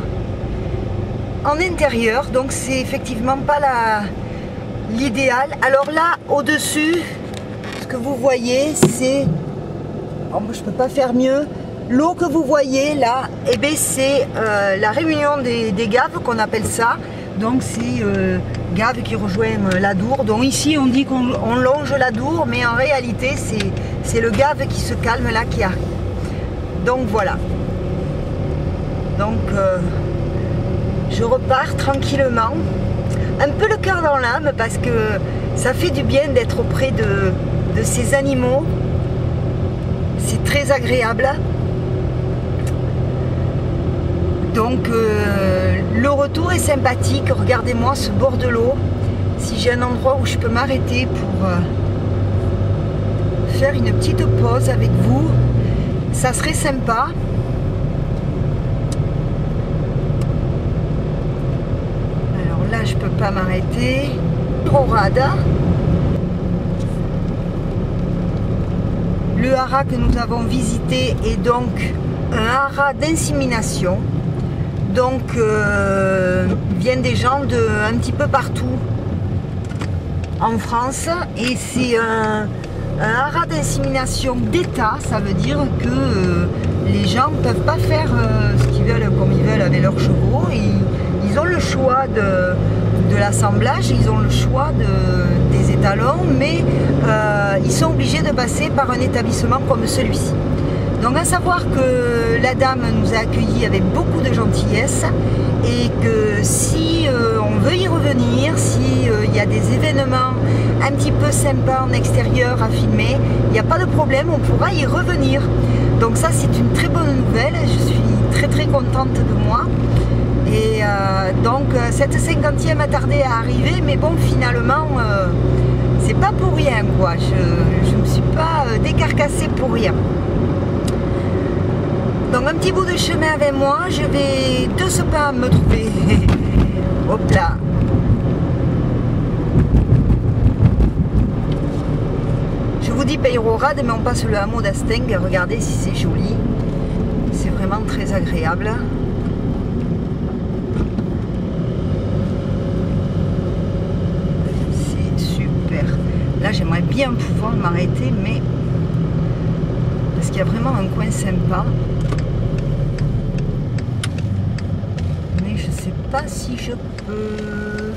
en intérieur. Donc c'est effectivement pas l'idéal. Alors là, au-dessus, ce que vous voyez, c'est... Oh, je ne peux pas faire mieux. L'eau que vous voyez là, eh bien, c'est la réunion des gaves qu'on appelle ça. Donc c'est Gave qui rejoint l'Adour. Donc ici on dit qu'on longe l'Adour, mais en réalité c'est le Gave qui se calme là qui arrive. Donc voilà. Donc je repars tranquillement. Un peu le cœur dans l'âme parce que ça fait du bien d'être auprès de ces animaux. C'est très agréable. Donc le retour est sympathique, regardez-moi ce bord de l'eau. Si j'ai un endroit où je peux m'arrêter pour faire une petite pause avec vous, ça serait sympa. Alors là je peux pas m'arrêter. Orade. Le haras que nous avons visité est donc un haras d'insémination. Donc viennent des gens un petit peu partout en France et c'est un haras d'insémination d'État. Ça veut dire que les gens ne peuvent pas faire ce qu'ils veulent comme ils veulent avec leurs chevaux. Et ils ont le choix de l'assemblage, ils ont le choix des étalons, mais ils sont obligés de passer par un établissement comme celui-ci. Donc à savoir que la dame nous a accueillis avec beaucoup de gentillesse et que si on veut y revenir, si il y a des événements un petit peu sympas en extérieur à filmer, il n'y a pas de problème, on pourra y revenir. Donc ça c'est une très bonne nouvelle, je suis très très contente de moi. Et donc cette 50e a tardé à arriver, mais bon finalement c'est pas pour rien quoi, je ne me suis pas décarcassée pour rien. Donc un petit bout de chemin avec moi, je vais de ce pas me trouver. Hop là. Je vous dis Peyrorade, mais on passe le hameau d'Asteng. Regardez si c'est joli. C'est vraiment très agréable. C'est super. Là j'aimerais bien pouvoir m'arrêter, mais parce qu'il y a vraiment un coin sympa. Mais je sais pas si je peux.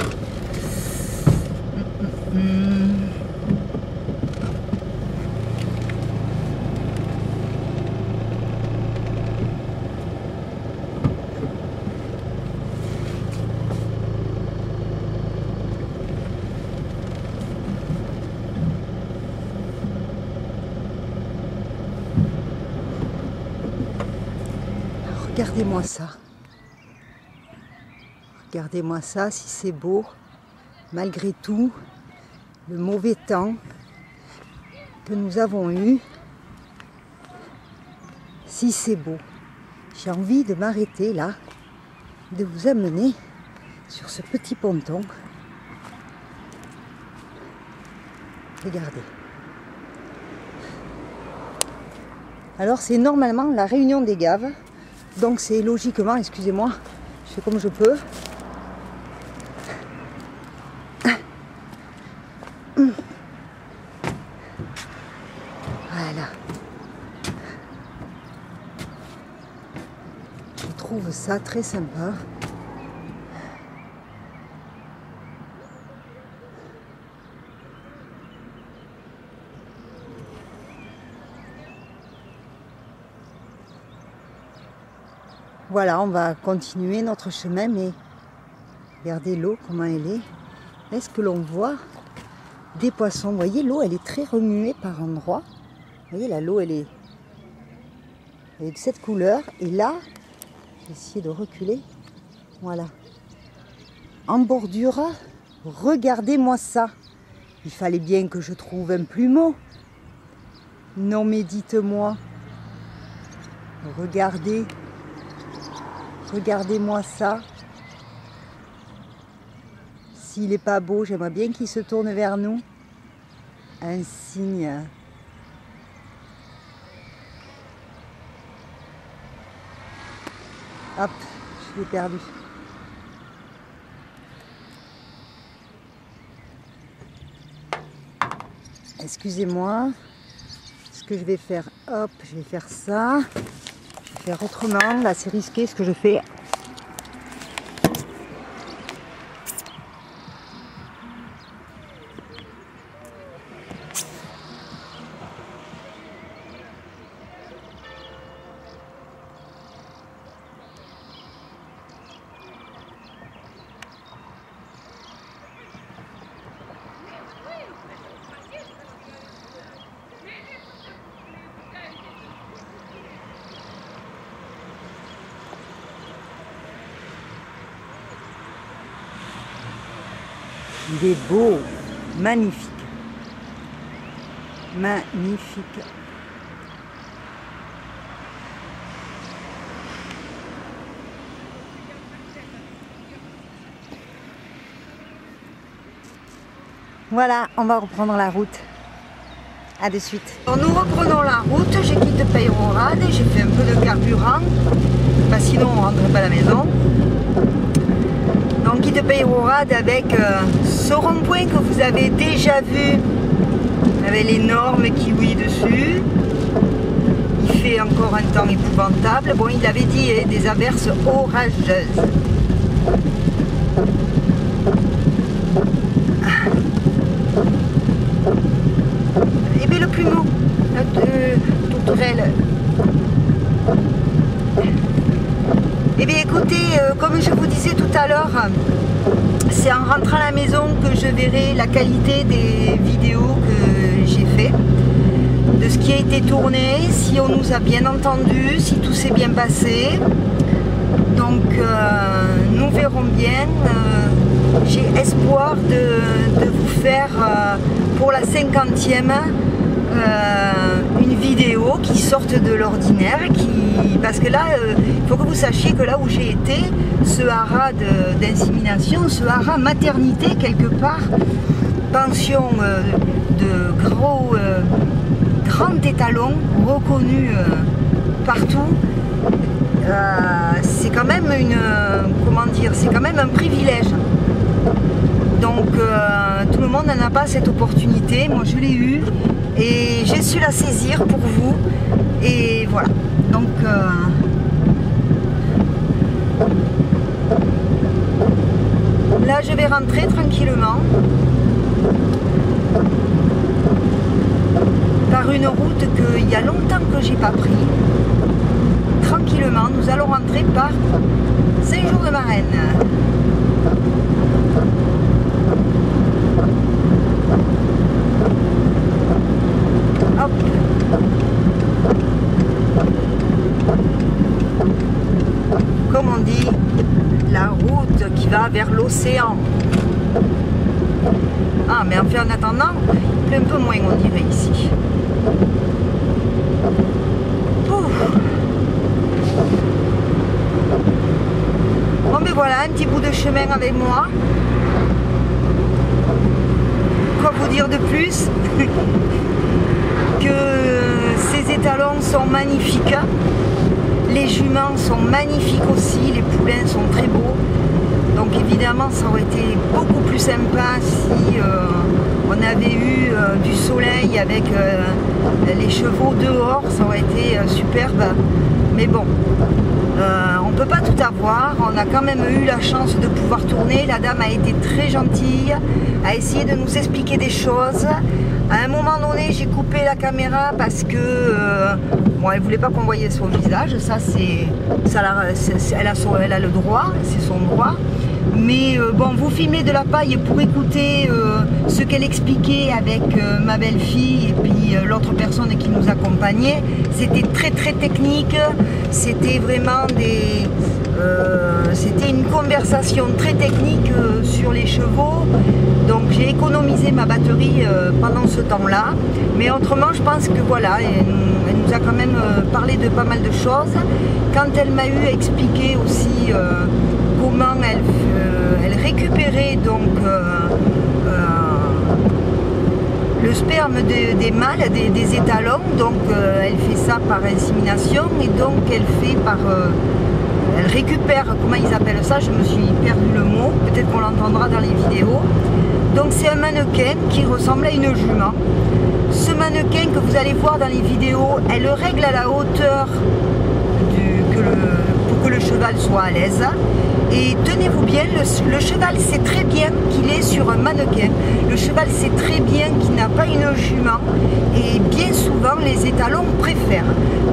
Regardez-moi ça. Regardez-moi ça, si c'est beau. Malgré tout, le mauvais temps que nous avons eu, si c'est beau. J'ai envie de m'arrêter là, de vous amener sur ce petit ponton. Regardez. Alors c'est normalement la réunion des gaves. Donc c'est logiquement, excusez-moi, je fais comme je peux. Voilà. Je trouve ça très sympa. Voilà, on va continuer notre chemin, mais regardez l'eau, comment elle est. Est-ce que l'on voit des poissons? Vous voyez, l'eau, elle est très remuée par endroits. Vous voyez, là, l'eau, elle est de cette couleur. Et là, je vais essayer de reculer. Voilà. En bordure, regardez-moi ça. Il fallait bien que je trouve un plumeau. Non, mais dites-moi. Regardez. Regardez-moi ça. S'il n'est pas beau, j'aimerais bien qu'il se tourne vers nous. Un signe. Hop, je l'ai perdu. Excusez-moi. Ce que je vais faire, hop, je vais faire ça. Faire autrement, là c'est risqué ce que je fais. Il est beau, magnifique, magnifique. Voilà, on va reprendre la route. À de suite. Alors nous reprenons la route, j'ai quitté Peyrehorade, j'ai fait un peu de carburant, parce que sinon on ne rentrait pas à la maison. Donc quitte Peyrehorade avec ce rond-point que vous avez déjà vu, avec l'énorme kiwi dessus. Il fait encore un temps épouvantable. Bon, il avait dit des averses orageuses. Et bien le plumeau, tourterelle. Eh bien écoutez, comme je vous disais tout à l'heure, c'est en rentrant à la maison que je verrai la qualité des vidéos que j'ai fait, de ce qui a été tourné, si on nous a bien entendu, si tout s'est bien passé. Donc nous verrons bien. J'ai espoir de vous faire pour la 50e une vidéo qui sorte de l'ordinaire, parce que là il faut que vous sachiez que là où j'ai été, ce haras d'insémination, ce haras maternité quelque part, pension de grands étalons reconnus partout, c'est quand même c'est quand même un privilège. Donc tout le monde n'a pas cette opportunité. Moi je l'ai eue et j'ai su la saisir pour vous. Et voilà. Donc là je vais rentrer tranquillement par une route qu'il y a longtemps que j'ai pas pris. Tranquillement, nous allons rentrer par Saint-Jour-de-Marraine. Hop. Comme on dit, la route qui va vers l'océan. Ah, mais en fait, en attendant, il pleut un peu moins, on dirait, ici. Ouf. Bon, ben voilà, un petit bout de chemin avec moi. Quoi vous dire de plus que ces étalons sont magnifiques. Les juments sont magnifiques aussi, les poulains sont très beaux. Donc évidemment ça aurait été beaucoup plus sympa si on avait eu du soleil avec les chevaux dehors, ça aurait été superbe. Mais bon, on ne peut pas tout avoir, on a quand même eu la chance de pouvoir tourner. La dame a été très gentille, a essayé de nous expliquer des choses. À un moment donné, j'ai coupé la caméra parce que bon, elle voulait pas qu'on voyait son visage. Ça, elle a le droit, c'est son droit. Mais bon, vous filmez de la paille pour écouter ce qu'elle expliquait avec ma belle-fille et puis l'autre personne qui nous accompagnait. C'était très très technique. C'était vraiment c'était une conversation très technique sur les chevaux. Donc j'ai économisé ma batterie pendant ce temps-là. Mais autrement, je pense que voilà, elle nous a quand même parlé de pas mal de choses. Quand elle m'a eu expliqué aussi comment elle récupérait donc le sperme des mâles, des étalons. Donc elle fait ça par insémination et donc elle récupère, comment ils appellent ça, je me suis perdu le mot, peut-être qu'on l'entendra dans les vidéos. Donc c'est un mannequin qui ressemble à une jument. Ce mannequin que vous allez voir dans les vidéos, elle le règle à la hauteur pour que le cheval soit à l'aise. Et tenez-vous bien, le cheval sait très bien qu'il est sur un mannequin. Le cheval sait très bien qu'il n'a pas une jument. Et bien souvent, les étalons préfèrent.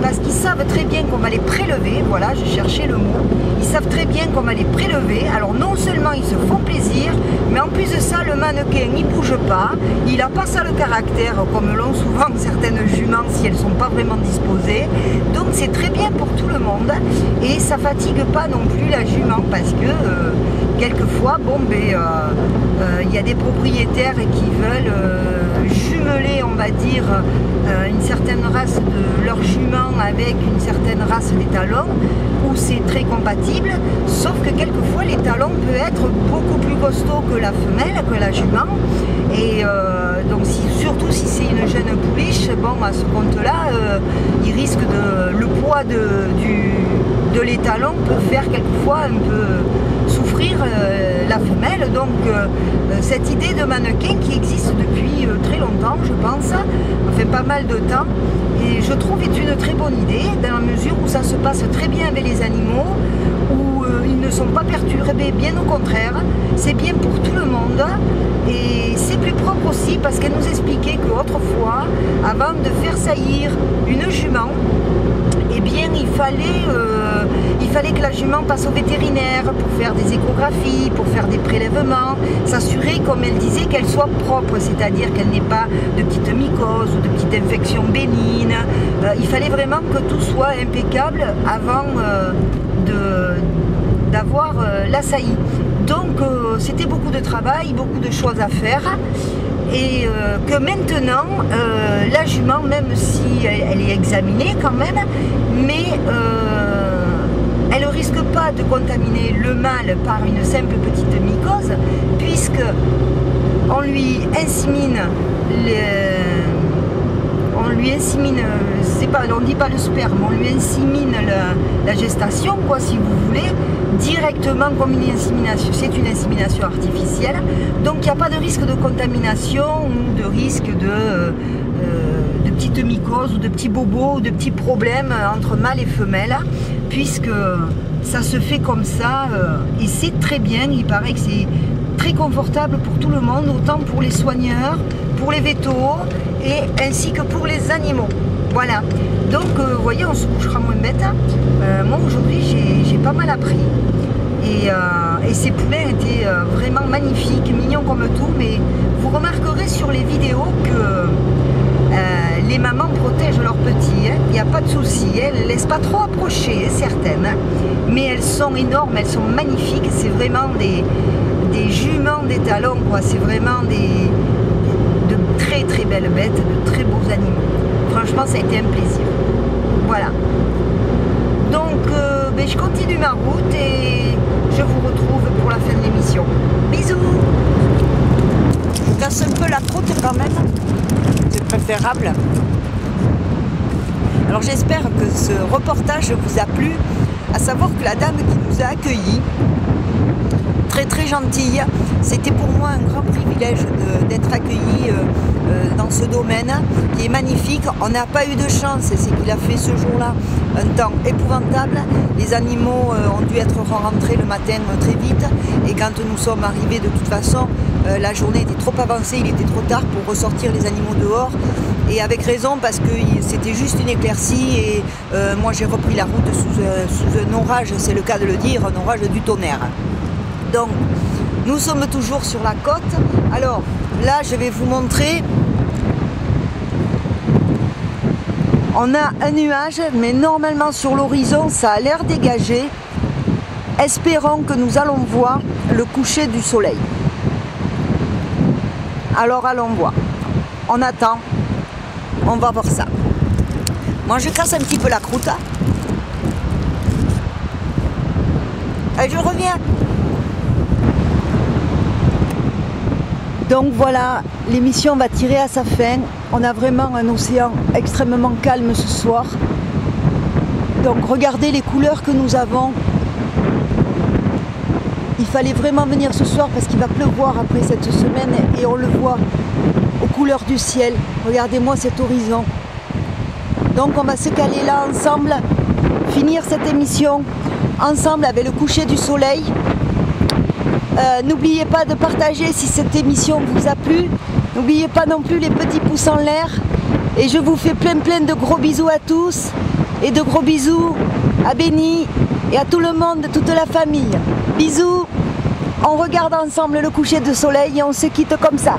Parce qu'ils savent très bien qu'on va les prélever. Voilà, je cherchais le mot. Ils savent très bien qu'on va les prélever. Alors non seulement ils se font plaisir, mais en plus de ça, le mannequin, il ne bouge pas. Il n'a pas ça le caractère, comme l'ont souvent certaines juments si elles ne sont pas vraiment disposées. Donc c'est très bien pour tout le monde. Et ça ne fatigue pas non plus la jument. Parce que quelquefois, bon, y a des propriétaires qui veulent jumeler, on va dire, une certaine race de leur jument avec une certaine race d'étalons, où c'est très compatible, sauf que quelquefois l'étalon peut être beaucoup plus costaud que la femelle, que la jument, et donc surtout si c'est une jeune pouliche, bon, à ce compte-là, il risque le poids de l'étalon peut faire quelquefois un peu souffrir la femelle. Donc cette idée de mannequin qui existe depuis très longtemps, je pense, fait pas mal de temps, et je trouve est une très bonne idée dans la mesure où ça se passe très bien avec les animaux, où ils ne sont pas perturbés, bien au contraire, c'est bien pour tout le monde. Et c'est plus propre aussi parce qu'elle nous expliquait qu'autrefois, avant de faire saillir une jument, eh bien il fallait que la jument passe au vétérinaire pour faire des échographies, pour faire des prélèvements, s'assurer, comme elle disait, qu'elle soit propre, c'est-à-dire qu'elle n'ait pas de petites mycoses ou de petites infections bénignes. Il fallait vraiment que tout soit impeccable avant d'avoir la saillie. Donc c'était beaucoup de travail, beaucoup de choses à faire. Et que maintenant, la jument, même si elle est examinée quand même, mais elle ne risque pas de contaminer le mâle par une simple petite mycose, puisque on lui insémine on lui insémine, on ne dit pas le sperme, on lui insémine la gestation, quoi, si vous voulez, directement comme une insémination. C'est une insémination artificielle, donc il n'y a pas de risque de contamination ou de risque de petites mycoses ou de petits bobos ou de petits problèmes entre mâles et femelles, puisque ça se fait comme ça et c'est très bien. Il paraît que c'est très confortable pour tout le monde, autant pour les soigneurs, pour les vétos et ainsi que pour les animaux. Voilà, donc vous voyez, on se couchera moins bête. Moi aujourd'hui j'ai pas mal appris et ces poulets étaient vraiment magnifiques, mignons comme tout, mais vous remarquerez sur les vidéos que les mamans protègent leurs petits, hein. Il n'y a pas de souci, elles ne laissent pas trop approcher, certaines, hein. Mais elles sont énormes, elles sont magnifiques, c'est vraiment des juments d'étalon, quoi. C'est vraiment de très très belles bêtes, de très beaux animaux. Franchement, ça a été un plaisir. Voilà. Donc, je continue ma route et je vous retrouve pour la fin de l'émission. Bisous! Je casse un peu la croûte quand même, c'est préférable. Alors j'espère que ce reportage vous a plu, à savoir que la dame qui nous a accueillis, très très gentille, c'était pour moi un grand privilège d'être accueillie dans ce domaine qui est magnifique. On n'a pas eu de chance, c'est qu'il a fait ce jour-là un temps épouvantable. Les animaux ont dû être rentrés le matin très vite et quand nous sommes arrivés, de toute façon, la journée était trop avancée, il était trop tard pour ressortir les animaux dehors. Et avec raison, parce que c'était juste une éclaircie et moi j'ai repris la route sous un orage, c'est le cas de le dire, un orage du tonnerre. Donc nous sommes toujours sur la côte. Alors là je vais vous montrer, on a un nuage, mais normalement sur l'horizon ça a l'air dégagé. Espérons que nous allons voir le coucher du soleil. Alors allons voir, on attend, on va voir ça. Moi je casse un petit peu la croûte. Et je reviens. Donc voilà, l'émission va tirer à sa fin. On a vraiment un océan extrêmement calme ce soir. Donc regardez les couleurs que nous avons. Il fallait vraiment venir ce soir parce qu'il va pleuvoir après cette semaine et on le voit aux couleurs du ciel. Regardez-moi cet horizon. Donc on va se caler là ensemble, finir cette émission ensemble avec le coucher du soleil. N'oubliez pas de partager si cette émission vous a plu. N'oubliez pas non plus les petits pouces en l'air. Et je vous fais plein de gros bisous à tous. Et de gros bisous à Béni et à tout le monde, toute la famille. Bisous. On regarde ensemble le coucher de soleil et on se quitte comme ça.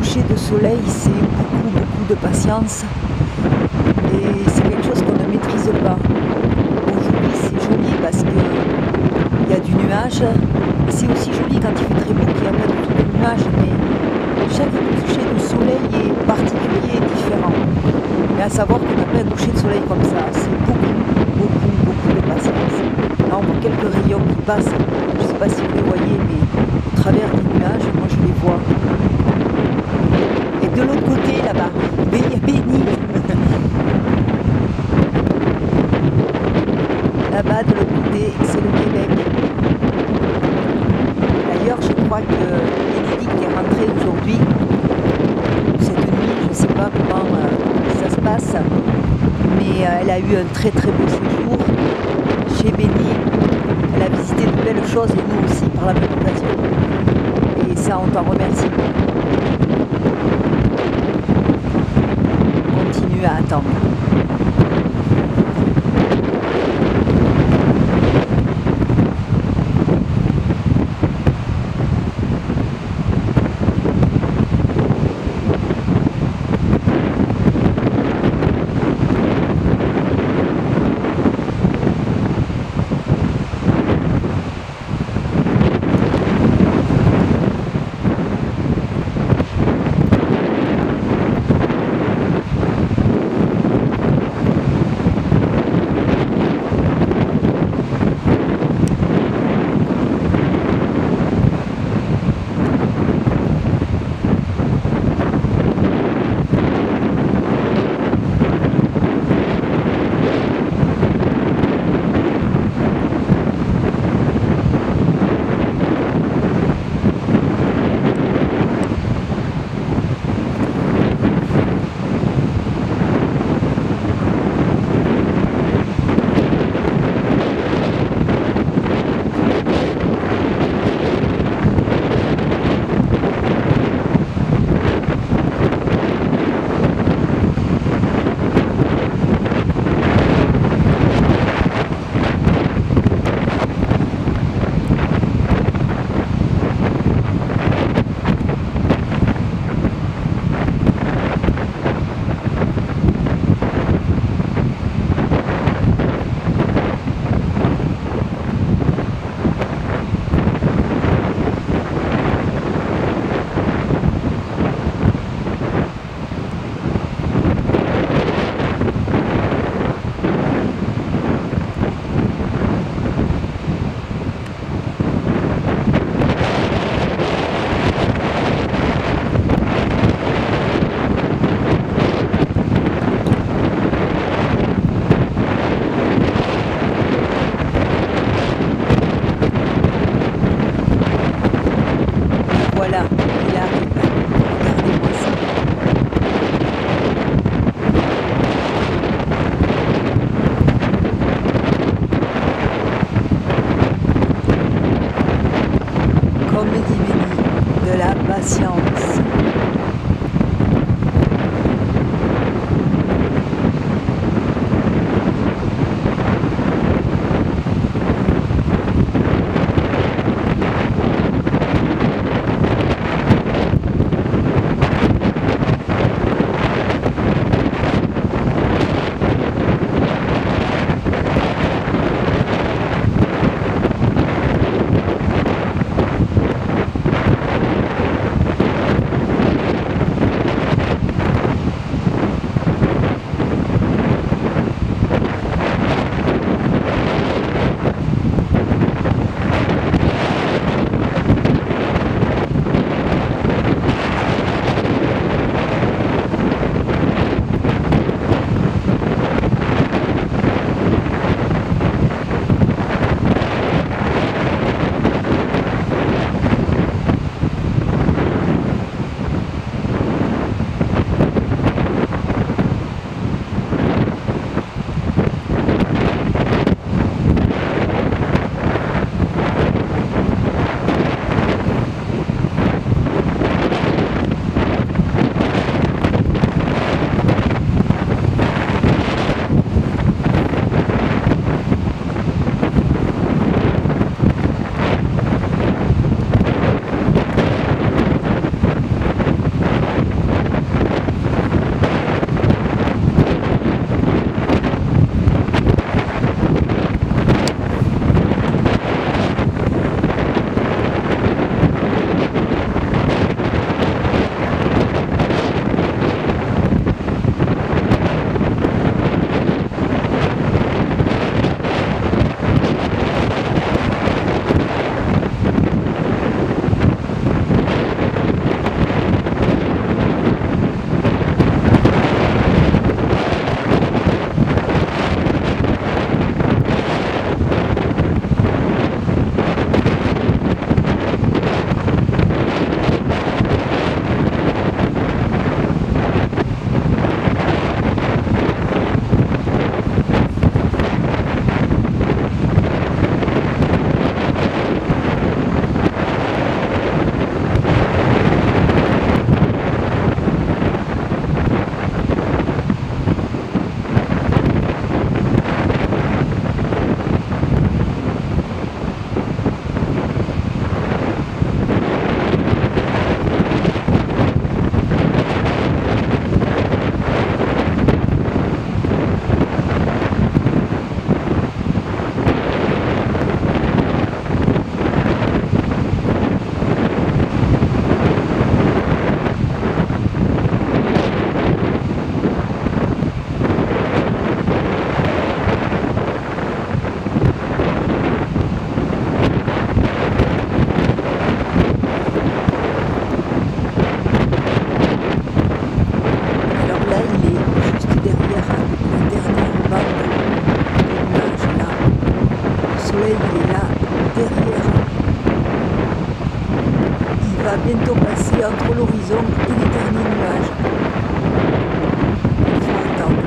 coucher de soleil, c'est beaucoup de patience. Et c'est quelque chose qu'on ne maîtrise pas. Aujourd'hui, c'est joli parce qu'il y a du nuage. Et c'est aussi joli quand il fait très beau qu'il n'y a pas du tout de nuage. Mais chaque coucher de soleil est particulier et différent. Et à savoir qu'on n'a pas un coucher de soleil comme ça. C'est beaucoup de patience. Là, on voit quelques rayons qui passent. Je ne sais pas si vous les voyez, mais au travers des nuages, moi je les vois. Et de l'autre côté, là-bas, il y a Béni. Là-bas, de l'autre côté, c'est le Québec. D'ailleurs, je crois que Bénédicte est rentrée aujourd'hui, cette nuit, je ne sais pas comment ça se passe, mais elle a eu un très beau séjour chez Béni. Elle a visité de belles choses et nous aussi par la même occasion. Et ça, on t'en remercie. On continue à attendre. Voilà, il arrive. Regardez-moi ça. Comme dit Béni, de la patience. maison et les derniers nuages. Il faut attendre.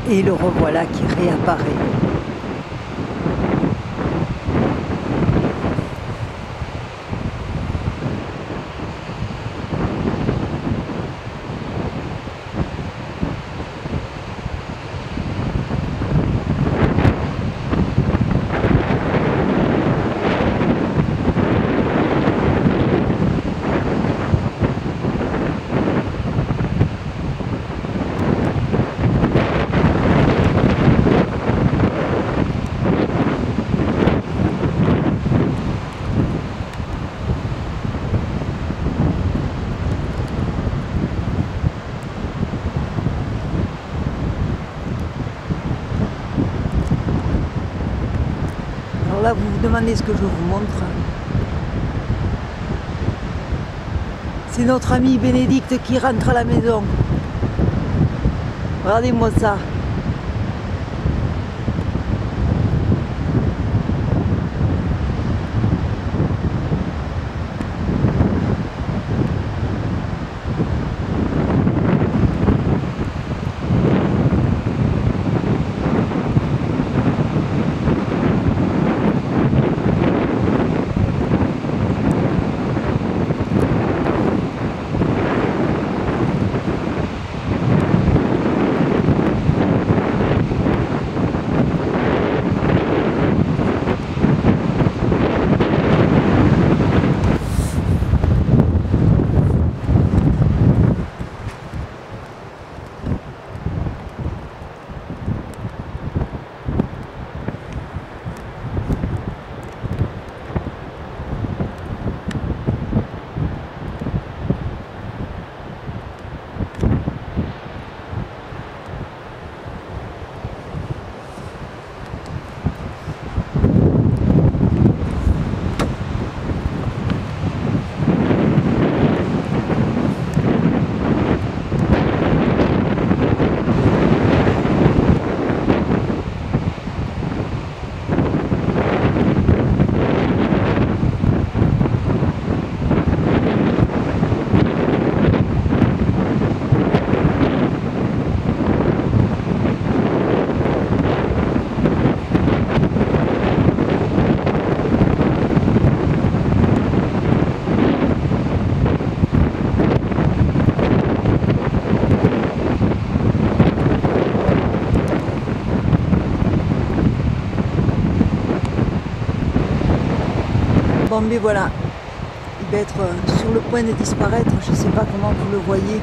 Et le revoilà qui réapparaît. Alors là, vous vous demandez ce que je vous montre. C'est notre ami Bénédicte qui rentre à la maison. Regardez-moi ça. Bon, mais voilà, il va être sur le point de disparaître, je ne sais pas comment vous le voyez.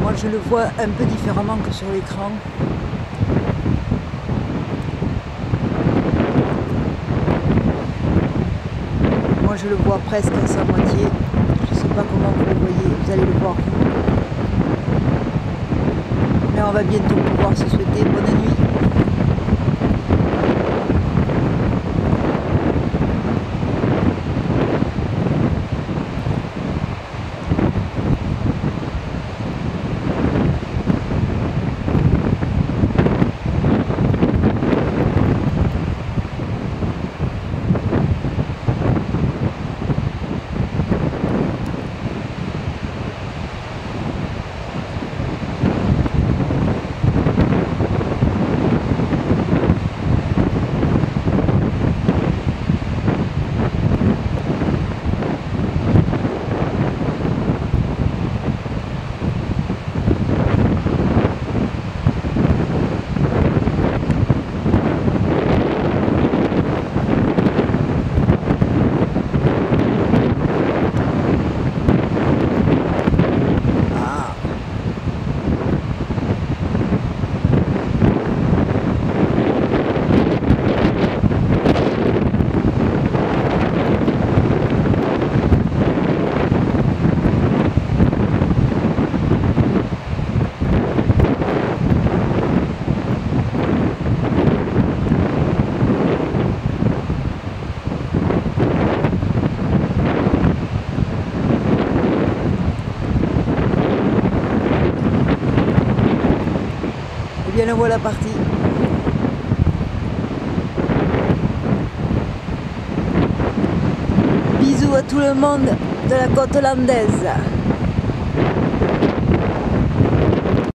Moi je le vois un peu différemment que sur l'écran. Moi je le vois presque à sa moitié, je ne sais pas comment vous le voyez, vous allez le voir. Mais on va bientôt pouvoir se souhaiter bonne nuit. bien le voilà parti. Bisous à tout le monde de la côte landaise.